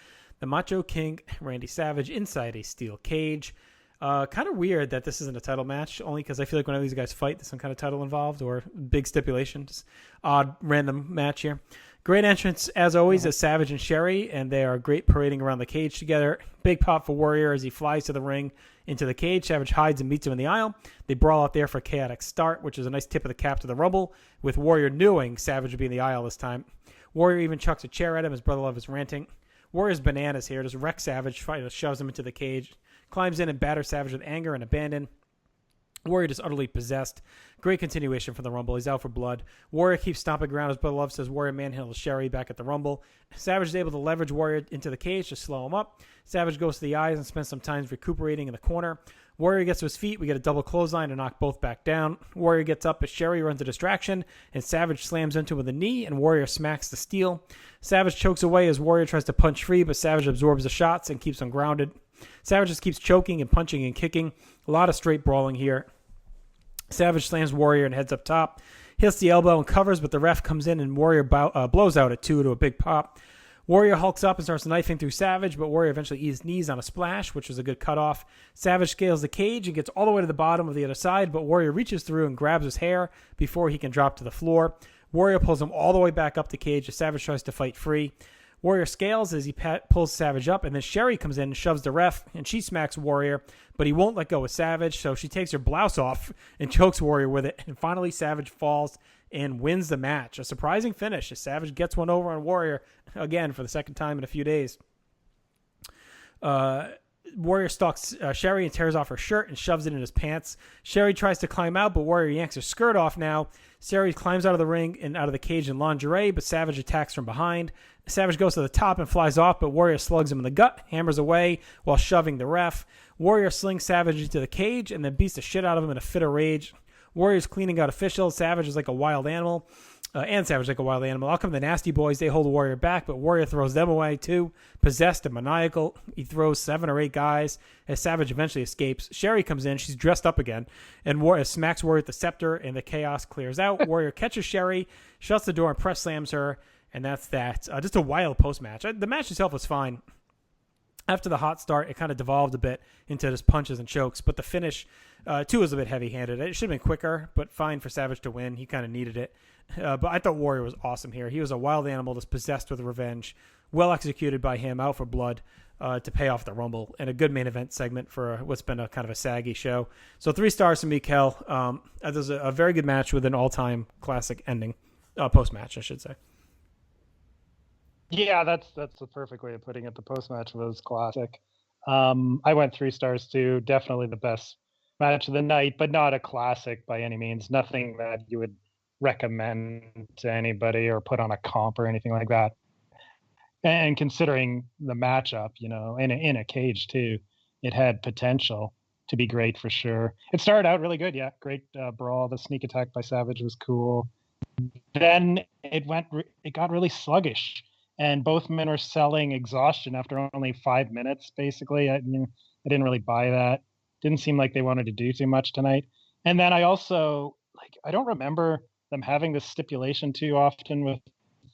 the Macho King, Randy Savage, inside a steel cage. Kind of weird that this isn't a title match, only because I feel like whenever these guys fight, there's some kind of title involved or big stipulation. Just odd, random match here. Great entrance, as always, as Savage and Sherry, and they are great parading around the cage together. Big pop for Warrior as he flies to the ring into the cage. Savage hides and meets him in the aisle. They brawl out there for a chaotic start, which is a nice tip of the cap to the Rumble, with Warrior knowing Savage would be in the aisle this time. Warrior even chucks a chair at him as Brother Love is ranting. Warrior's bananas here. Just wrecks Savage, shoves him into the cage, climbs in and batters Savage with anger and abandon. Warrior just utterly possessed. Great continuation from the Rumble. He's out for blood. Warrior keeps stomping around as Brother Love says Warrior manhandles Sherry back at the Rumble. Savage is able to leverage Warrior into the cage to slow him up. Savage goes to the eyes and spends some time recuperating in the corner. Warrior gets to his feet. We get a double clothesline to knock both back down. Warrior gets up as Sherry runs a distraction, and Savage slams into him with a knee, and Warrior smacks the steel. Savage chokes away as Warrior tries to punch free, but Savage absorbs the shots and keeps him grounded. Savage just keeps choking and punching and kicking. A lot of straight brawling here. Savage slams Warrior and heads up top. Hits the elbow and covers, but the ref comes in and Warrior blows out at 2 to a big pop. Warrior hulks up and starts knifing through Savage, but Warrior eventually eats knees on a splash, which was a good cutoff. Savage scales the cage and gets all the way to the bottom of the other side, but Warrior reaches through and grabs his hair before he can drop to the floor. Warrior pulls him all the way back up the cage as Savage tries to fight free. Warrior scales as he pulls Savage up, and then Sherry comes in and shoves the ref, and she smacks Warrior, but he won't let go of Savage, so she takes her blouse off and chokes Warrior with it, and finally Savage falls and wins the match. A surprising finish as Savage gets one over on Warrior, again, for the second time in a few days. Warrior stalks Sherry and tears off her shirt and shoves it in his pants. Sherry tries to climb out, but Warrior yanks her skirt off now. Sherry climbs out of the ring and out of the cage in lingerie, but Savage attacks from behind. Savage goes to the top and flies off, but Warrior slugs him in the gut, hammers away while shoving the ref. Warrior slings Savage into the cage and then beats the shit out of him in a fit of rage. Warrior's cleaning out officials. Savage is like a wild animal. And Savage like a wild animal. Out come the Nasty Boys. They hold Warrior back, but Warrior throws them away too. Possessed and maniacal. He throws 7 or 8 guys as Savage eventually escapes. Sherry comes in. She's dressed up again. And Warrior smacks Warrior with the scepter, and the chaos clears out. Warrior catches Sherry, shuts the door, and press slams her. And that's that. Just a wild post-match. The match itself was fine. After the hot start, it kind of devolved a bit into just punches and chokes. But the finish, too, was a bit heavy-handed. It should have been quicker, but fine for Savage to win. He kind of needed it. But I thought Warrior was awesome here. He was a wild animal that's possessed with revenge. Well executed by him, out for blood to pay off the Rumble. And a good main event segment for what's been a kind of a saggy show. So 3 stars from me, Kel. There's a very good match with an all-time classic ending. Post-match, I should say. Yeah, that's the perfect way of putting it. The post-match was classic. I went 3 stars too. Definitely the best match of the night, but not a classic by any means. Nothing that you would recommend to anybody or put on a comp or anything like that. And considering the matchup, in a cage too, it had potential to be great for sure. It started out really good, yeah. Great brawl. The sneak attack by Savage was cool. Then it got really sluggish. And both men are selling exhaustion after only 5 minutes, basically. I didn't really buy that. Didn't seem like they wanted to do too much tonight. And then I also, I don't remember them having this stipulation too often with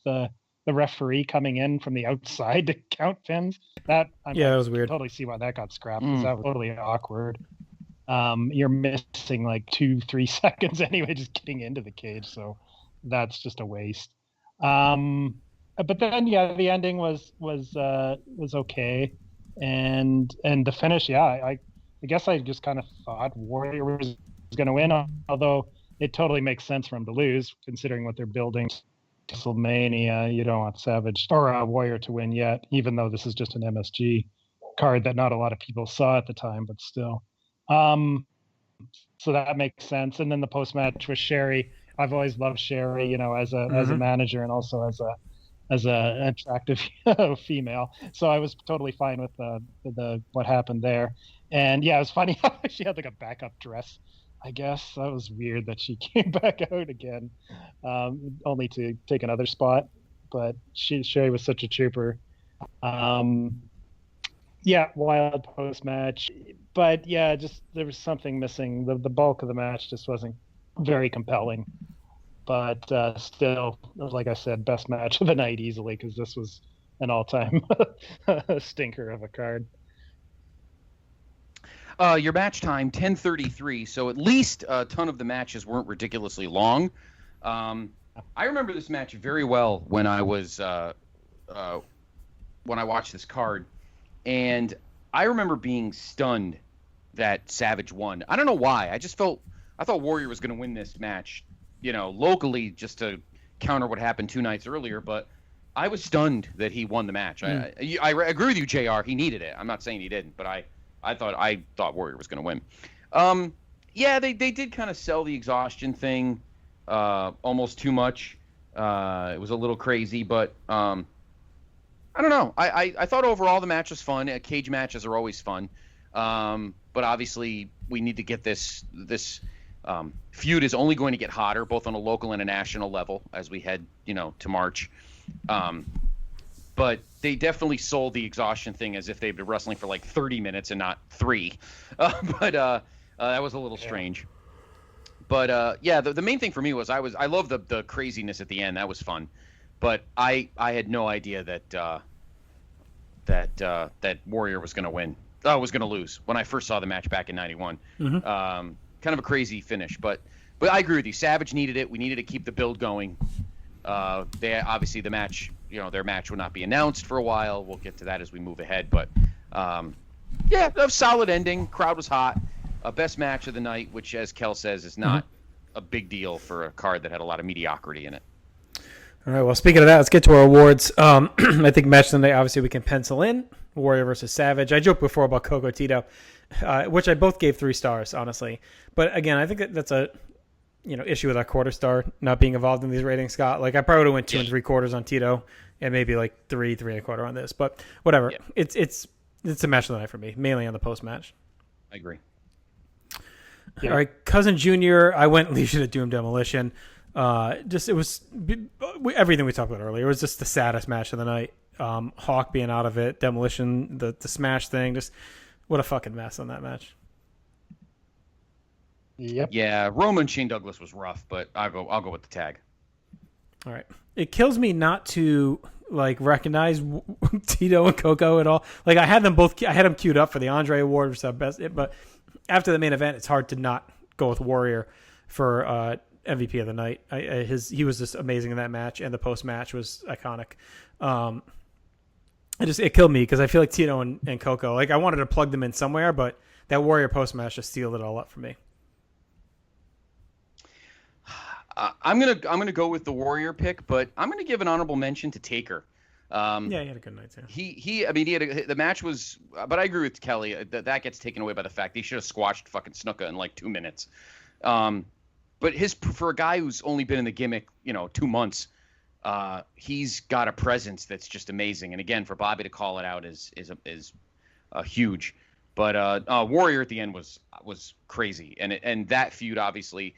the referee coming in from the outside to count pins. That was weird. Totally see why that got scrapped. Because that was totally awkward. You're missing like 2-3 seconds anyway, just getting into the cage. So that's just a waste. But then the ending was okay, and the finish, I guess I just kind of thought Warrior was going to win, although it totally makes sense for him to lose considering what they're building. WrestleMania, you don't want Savage or Warrior to win yet, even though this is just an MSG card that not a lot of people saw at the time, but still. So that makes sense. And then the post match with Sherry. I've always loved Sherry, as a manager and also as a attractive female. So I was totally fine with the what happened there. And yeah, it was funny how she had like a backup dress. I guess that was weird that she came back out again, only to take another spot. But Sherry was such a trooper. Wild post match. But yeah, just there was something missing. The bulk of the match just wasn't very compelling. But still, like I said, best match of the night easily, because this was an all-time stinker of a card. Your match time, 10:33, so at least a ton of the matches weren't ridiculously long. I remember this match very well when I was when I watched this card, and I remember being stunned that Savage won. I don't know why. I thought Warrior was going to win this match, locally, just to counter what happened 2 nights earlier, but I was stunned that he won the match. I agree with you, JR. He needed it. I'm not saying he didn't, but I thought Warrior was going to win. They did kind of sell the exhaustion thing almost too much. It was a little crazy, but I don't know. I thought overall the match was fun. Cage matches are always fun. But obviously we need to get this feud is only going to get hotter, both on a local and a national level as we head, to March. But they definitely sold the exhaustion thing as if they'd been wrestling for like 30 minutes and not 3. But that was a little strange. But the main thing for me was I love the craziness at the end. That was fun. But I had no idea that Warrior was going to win. Was going to lose when I first saw the match back in '91. Mm-hmm. Kind of a crazy finish, but I agree with you. Savage needed it. We needed to keep the build going. They obviously the match, their match will not be announced for a while. We'll get to that as we move ahead. But a solid ending. Crowd was hot. Best match of the night, which, as Kel says, is not a big deal for a card that had a lot of mediocrity in it. All right. Well, speaking of that, let's get to our awards. I think match of the night, obviously, we can pencil in Warrior versus Savage. I joked before about Coco Tito, which I both gave 3 stars, honestly. But again, I think that's a issue with our quarter star not being involved in these ratings, Scott. Like I probably would have went 2 3/4 on Tito and maybe like 3 3/4 on this. But whatever. Yeah. It's a match of the night for me, mainly on the post match. I agree. Yeah. All right, Cousin Junior. I went Legion of Doom Demolition. It was everything we talked about earlier. It was just the saddest match of the night. Hawk being out of it, Demolition, the smash thing, just what a fucking mess on that match. Yep. Yeah, Roman Shane Douglas was rough, but I'll go with the tag. All right. It kills me not to recognize Tito and Coco at all. Like I had them both. I had them queued up for the Andre Award for best, but after the main event, it's hard to not go with Warrior for MVP of the night. He was just amazing in that match, and the post match was iconic. It killed me because I feel like Tito and Coco, I wanted to plug them in somewhere, but that Warrior post match just sealed it all up for me. I'm gonna go with the Warrior pick, but I'm gonna give an honorable mention to Taker. He had a good night too. The match was, but I agree with Kelly that gets taken away by the fact he should have squashed fucking Snuka in like 2 minutes. But for a guy who's only been in the gimmick, 2 months, he's got a presence that's just amazing. And again, for Bobby to call it out is huge. But Warrior at the end was crazy, and that feud obviously.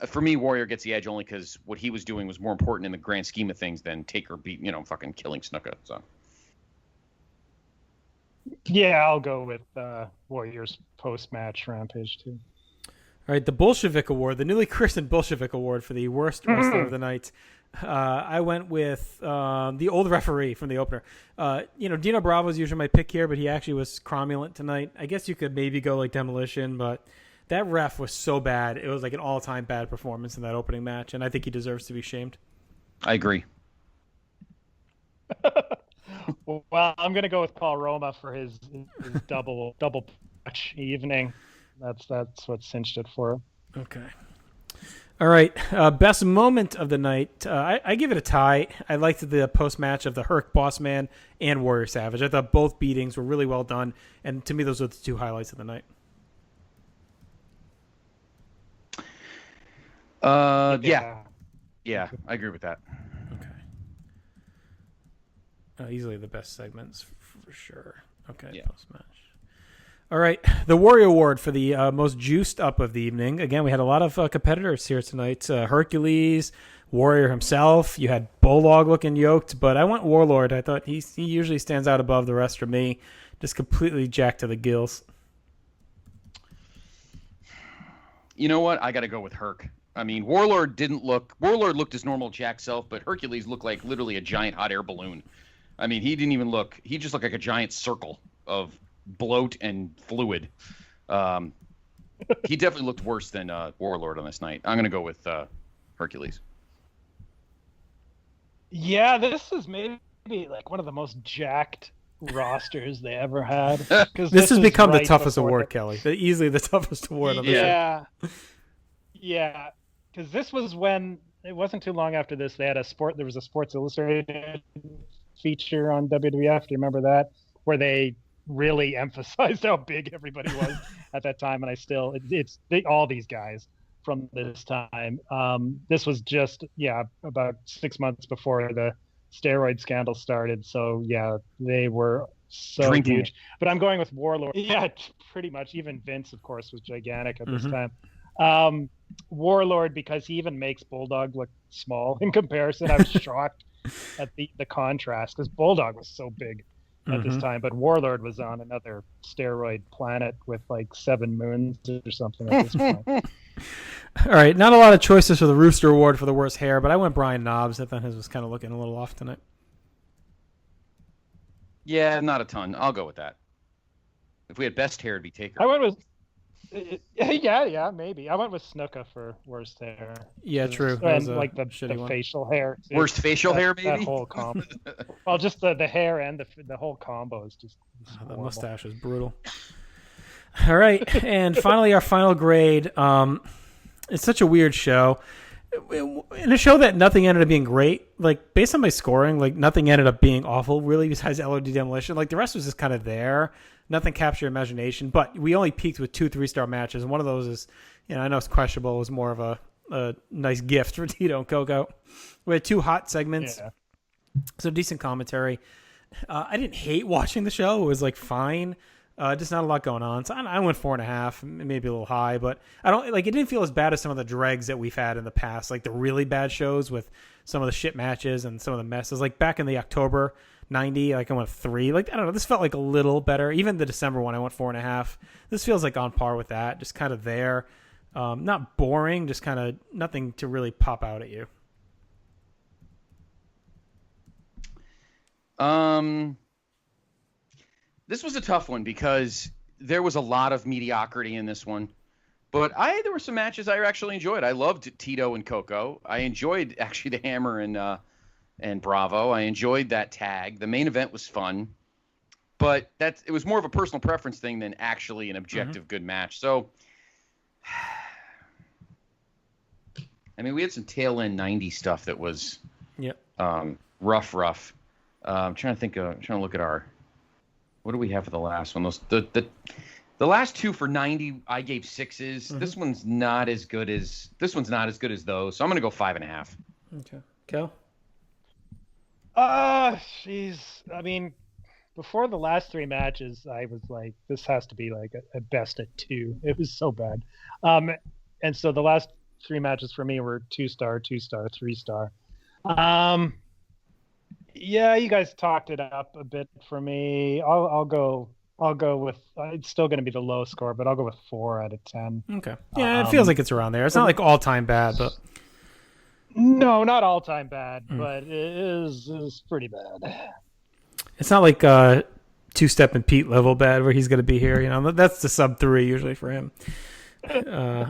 For me, Warrior gets the edge only because what he was doing was more important in the grand scheme of things than Taker fucking killing Snuka. So. Yeah, I'll go with Warrior's post-match Rampage too. All right, the Bolshevik Award, the newly christened Bolshevik Award for the worst wrestler of the night. I went with the old referee from the opener. Dino Bravo is usually my pick here, but he actually was cromulent tonight. I guess you could maybe go like Demolition, but that ref was so bad. It was like an all-time bad performance in that opening match, and I think he deserves to be shamed. I agree. Well, I'm going to go with Paul Roma for his double match evening. That's what cinched it for him. Okay. All right. Best moment of the night. I give it a tie. I liked the post-match of the Herc Bossman and Warrior Savage. I thought both beatings were really well done, and to me, those were the two highlights of the night. Yeah, I agree with that. Okay. Easily the best segments for sure. Okay, yeah. Post-match. All right, the Warrior Award for the most juiced up of the evening. Again, we had a lot of competitors here tonight. Hercules, Warrior himself. You had Bulldog looking yoked, but I went Warlord. I thought he usually stands out above the rest for me. Just completely jacked to the gills. You know what? I got to go with Herc. I mean, Warlord looked his normal jack self, but Hercules looked like literally a giant hot air balloon. I mean, he just looked like a giant circle of bloat and fluid. He definitely looked worse than Warlord on this night. I'm going to go with Hercules. Yeah, this is maybe like one of the most jacked rosters they ever had. This has become the toughest award, Kelly. Easily the toughest award on the show. Yeah. Because this was when it wasn't too long after this. They had there was a Sports Illustrated feature on WWF. Do you remember that? Where they really emphasized how big everybody was at that time. And all these guys from this time. This was just, about 6 months before the steroid scandal started. So yeah, they were so huge. But I'm going with Warlord. Yeah, pretty much. Even Vince, of course, was gigantic at this time. Warlord, because he even makes Bulldog look small in comparison. I was shocked at the contrast, because Bulldog was so big at this time, but Warlord was on another steroid planet with like 7 moons or something at this point. All right, not a lot of choices for the Rooster Award for the worst hair, but I went Brian Knobbs. I thought his was kind of looking a little off tonight. Yeah, not a ton. I'll go with that. If we had best hair, it'd be Taker. I went with maybe. I went with Snuka for worst hair. Yeah, true. And like the facial hair. Too. Worst facial hair, maybe? That whole combo. Well, just the hair and the whole combo is just the mustache is brutal. All right, and finally our final grade. It's such a weird show. In a show that nothing ended up being great, like based on my scoring, like nothing ended up being awful really besides LOD Demolition. Like the rest was just kind of there. Nothing captured imagination, but we only peaked with 2 3-star matches. And one of those is, I know it's questionable. It was more of a nice gift for Tito and Coco. We had 2 hot segments, so decent commentary. I didn't hate watching the show. It was like fine, just not a lot going on. So I went 4.5, maybe a little high, but I don't like. It didn't feel as bad as some of the dregs that we've had in the past, like the really bad shows with some of the shit matches and some of the messes. Like back in the October 90, like I went 3. Like I don't know, this felt like a little better. Even the December one, I went 4.5. This feels like on par with that, just kind of there. Not boring, just kind of nothing to really pop out at you. This was a tough one because there was a lot of mediocrity in this one. But there were some matches I actually enjoyed. I loved Tito and Coco. I enjoyed actually the Hammer and Bravo. I enjoyed that tag. The main event was fun. But it was more of a personal preference thing than actually an objective good match. So, I mean, we had some tail end 90 stuff that was rough. I'm trying to look at what do we have for the last one? The last 2 for 90, I gave 6s. This one's not as good as those. So I'm going to go 5.5. Okay. Kel? Jeez. I mean, before the last 3 matches, I was like, this has to be like a best at 2. It was so bad. And so the last 3 matches for me were 2-star, 2-star, 3-star. Yeah, you guys talked it up a bit for me. I'll go I'll go with. It's still going to be the low score, but I'll go with 4 out of 10. Okay. Yeah, it feels like it's around there. It's not like all time bad, but no, not all time bad, but it is pretty bad. It's not like Two-Step and Pete level bad where he's going to be here. You know, that's the sub 3 usually for him. All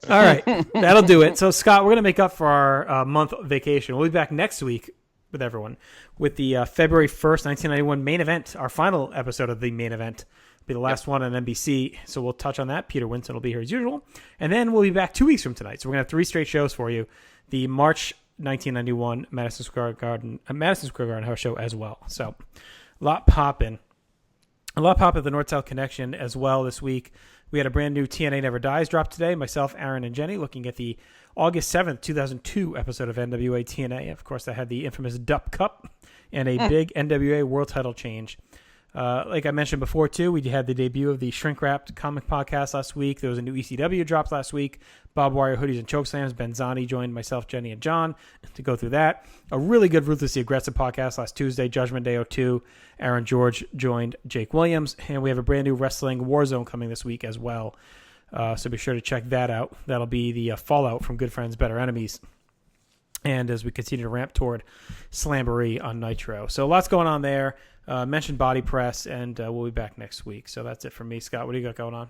right, that'll do it. So, Scott, we're going to make up for our month vacation. We'll be back next week with everyone with the February 1st, 1991 main event, our final episode of the main event. It'll be the last one on NBC, so we'll touch on that. Peter Winston will be here as usual. And then we'll be back 2 weeks from tonight. So we're going to have 3 straight shows for you. The March 1991 Madison Square Garden house show as well. So a lot popping. A lot pop at the North-South Connection as well this week. We had a brand new TNA Never Dies drop today. Myself, Aaron, and Jenny looking at the August 7th, 2002 episode of NWA TNA. Of course, that had the infamous Dup Cup and a big NWA world title change. Like I mentioned before, too, we had the debut of the Shrink Wrapped comic podcast last week. There was a new ECW dropped last week. Bob Warrior Hoodies and Chokeslams. Ben Zani joined myself, Jenny, and John to go through that. A really good Ruthlessly Aggressive podcast last Tuesday, Judgment Day 02. Aaron George joined Jake Williams. And we have a brand new Wrestling Warzone coming this week as well. So be sure to check that out. That'll be the fallout from Good Friends, Better Enemies. And as we continue to ramp toward Slamboree on Nitro. So lots going on there. Mentioned Body Press, and we'll be back next week. So that's it from me. Scott, what do you got going on?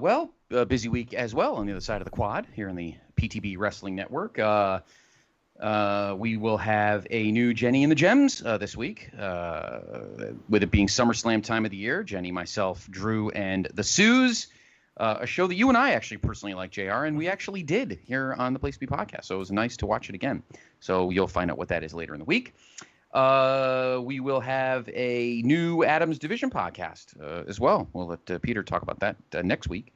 Well, a busy week as well on the other side of the quad here in the PTB Wrestling Network. We will have a new Jenny and the Gems this week. With it being SummerSlam time of the year, Jenny, myself, Drew, and the Sues. A show that you and I actually personally like, JR, and we actually did here on the Place to Be podcast. So it was nice to watch it again. So you'll find out what that is later in the week. We will have a new Adams Division podcast as well. We'll let Peter talk about that next week.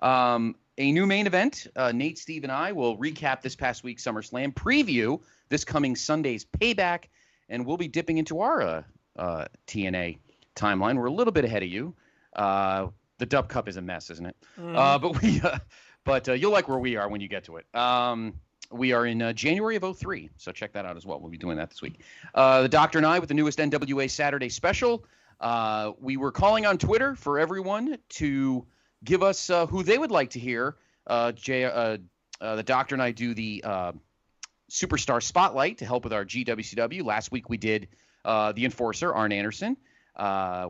A new main event. Nate, Steve, and I will recap this past week's SummerSlam, preview this coming Sunday's Payback, and we'll be dipping into our TNA timeline. We're a little bit ahead of you. The Dub Cup is a mess, isn't it? But you'll like where we are when you get to it. We are in January of 03, so check that out as well. We'll be doing that this week. The Doctor and I with the newest NWA Saturday special. We were calling on Twitter for everyone to give us who they would like to hear. The Doctor and I do the Superstar Spotlight to help with our GWCW. Last week we did the Enforcer, Arn Anderson.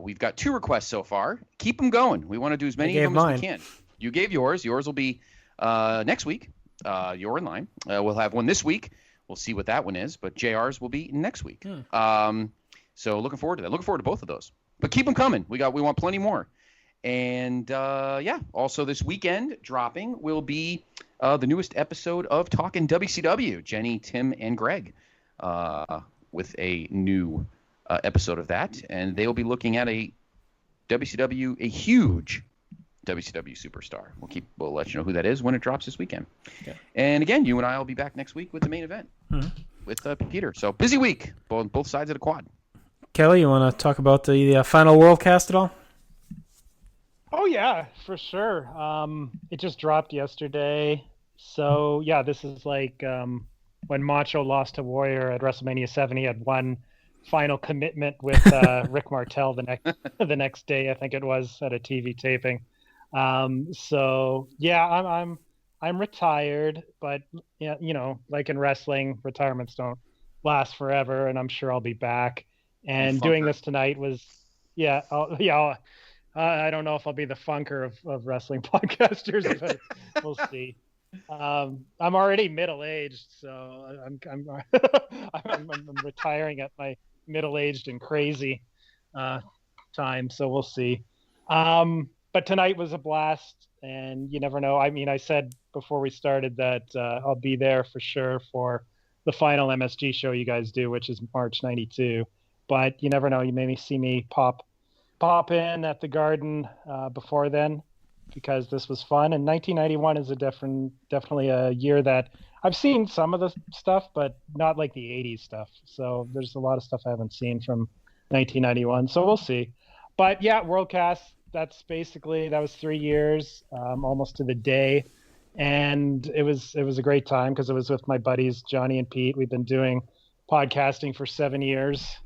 We've got 2 requests so far. Keep them going. We want to do as many of them as we can. You gave yours. Yours will be next week. You're in line. We'll have one this week. We'll see what that one is, but JR's will be next week. So looking forward to that. Looking forward to both of those. But keep them coming. We want plenty more. And also this weekend dropping will be the newest episode of Talkin' WCW. Jenny, Tim, and Greg with a new episode of that, and they will be looking at a huge WCW superstar. We'll let you know who that is when it drops this weekend. Okay. And again, you and I will be back next week with the main event with Peter. So busy week, both sides of the quad. Kelly, you want to talk about the final Worldcast at all? Oh yeah, for sure. It just dropped yesterday. So yeah, this is like when Macho lost to Warrior at WrestleMania 7. He had one final commitment with Rick Martel the next day, I think it was, at a TV taping. So yeah, I'm retired, but yeah, you know, like in wrestling, retirements don't last forever, and I'm sure I'll be back. And doing this tonight was, I don't know if I'll be the funker of wrestling podcasters, but we'll see. I'm already middle-aged, so I'm retiring at my middle-aged and crazy time, so we'll see. But tonight was a blast, and you never know. I mean, I said before we started that I'll be there for sure for the final MSG show you guys do, which is March 92. But you never know. You maybe see me pop in at the Garden before then, because this was fun. And 1991 is definitely a year that I've seen some of the stuff, but not like the 80s stuff. So there's a lot of stuff I haven't seen from 1991. So we'll see. But yeah, Worldcast, that was 3 years, almost to the day. And it was a great time because it was with my buddies, Johnny and Pete. We've been doing podcasting for 7 years.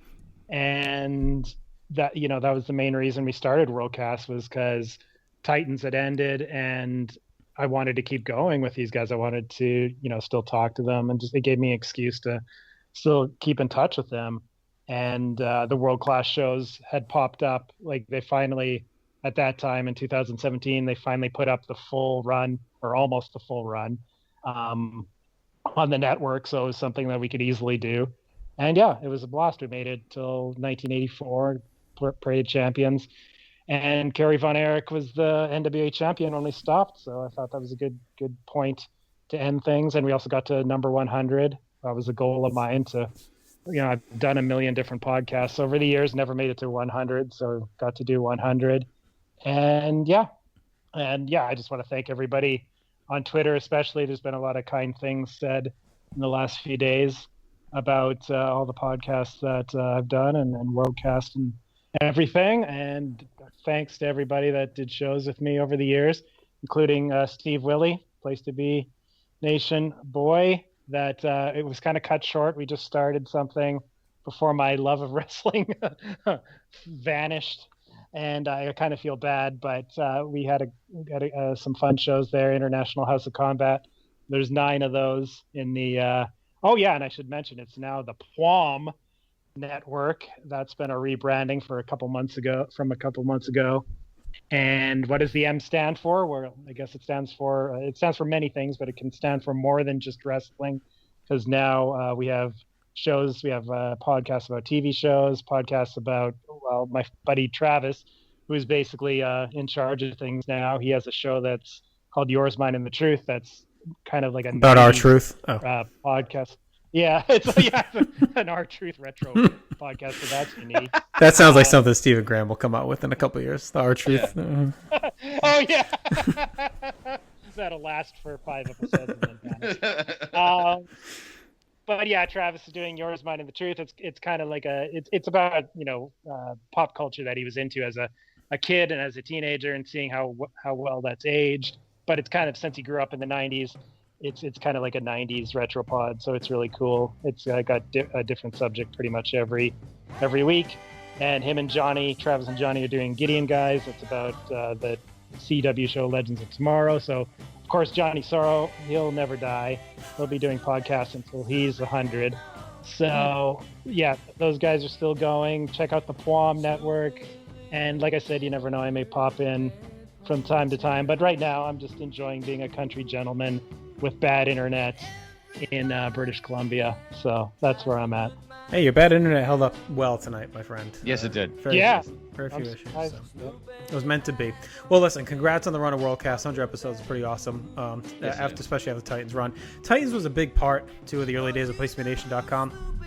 And that, that was the main reason we started Worldcast, was because Titans had ended and I wanted to keep going with these guys. I wanted to, still talk to them, and it gave me an excuse to still keep in touch with them. And the World Class shows had popped up. Like, they finally, at that time in 2017, they finally put up the full run, or almost the full run, on the network. So it was something that we could easily do. And yeah, it was a blast. We made it till 1984, Parade Champions. And Kerry Von Erich was the NWA champion when we stopped. So I thought that was a good point to end things. And we also got to number 100. That was a goal of mine to, I've done a million different podcasts over the years, never made it to 100. So got to do 100. And yeah, I just want to thank everybody on Twitter, especially. There's been a lot of kind things said in the last few days about all the podcasts that I've done and Worldcast and everything. And thanks to everybody that did shows with me over the years, including Steve Willie, Place to Be Nation boy, that it was kind of cut short. We just started something before my love of wrestling vanished. And I kind of feel bad, but we had some fun shows there. International House of Combat. There's 9 of those in the, and I should mention, it's now the PWOM network. That's been a rebranding from a couple months ago. And what does the M stand for? Well, I guess it stands for many things, but it can stand for more than just wrestling, because now we have shows. We have podcasts about TV shows, podcasts about, my buddy Travis, who's basically in charge of things now. He has a show that's called Yours, Mine, and the Truth. That's kind of like about our truth podcast. Yeah, it's an our truth retro podcast, so that's unique. That sounds like something Stephen Graham will come out with in a couple of years. The our truth. Yeah. Oh yeah, that'll last for 5 episodes and then vanish. But yeah, Travis is doing Yours, Mine, and the Truth. It's kind of like it's about pop culture that he was into as a kid and as a teenager, and seeing how well that's aged. But it's kind of, since he grew up in the 90s, it's kind of like a 90s retropod, so it's really cool. It's got a different subject pretty much every week. And him and Travis and Johnny are doing Gideon Guys. It's about the CW show Legends of Tomorrow. So, of course, Johnny Sorrow, he'll never die. He'll be doing podcasts until he's 100. So, yeah, those guys are still going. Check out the PWOM network. And like I said, you never know, I may pop in from time to time. But right now, I'm just enjoying being a country gentleman with bad internet in British Columbia. So that's where I'm at. Hey, your bad internet held up well tonight, my friend. Yes, it did. Very few issues. So. It was meant to be. Well, listen, congrats on the run of Worldcast. 100 episodes is pretty awesome, especially after the Titans run. Titans was a big part, too, of the early days of PlaceToBeNation.com.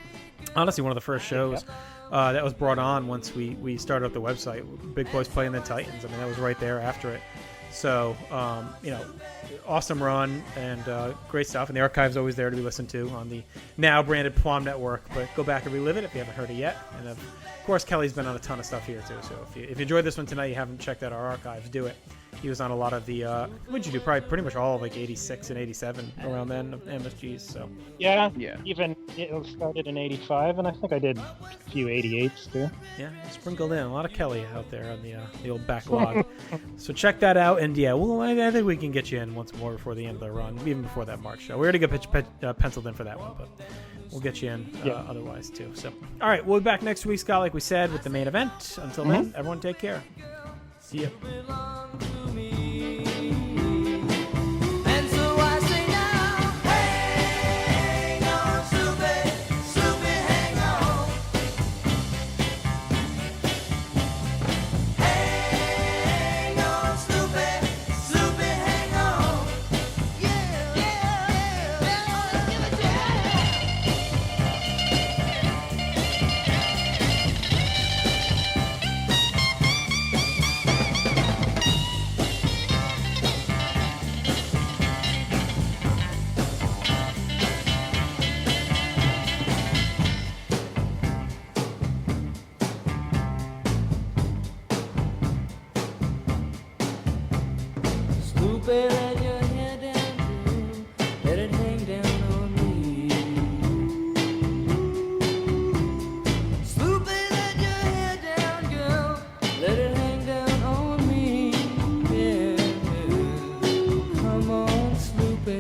Honestly, one of the first shows that was brought on once we started up the website. Big Boys Playing the Titans. I mean, that was right there after it. So, awesome run and great stuff. And the archive's always there to be listened to on the now branded PWOM network. But go back and relive it if you haven't heard it yet. And of course, Kelly's been on a ton of stuff here too. So if you enjoyed this one tonight, you haven't checked out our archives, do it. He was on a lot of the what'd you do? Probably pretty much all of like 86 and 87 around then of MSGs. So yeah. Even it started in 85, and I think I did a few 88s too. Yeah, sprinkled in a lot of Kelly out there on the old backlog. So check that out, and yeah, well, I think we can get you in once more before the end of the run, even before that March show. We already got penciled in for that one, but we'll get you in otherwise too. So all right, we'll be back next week, Scott, like we said, with the main event. Until then, everyone take care. See ya.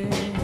way.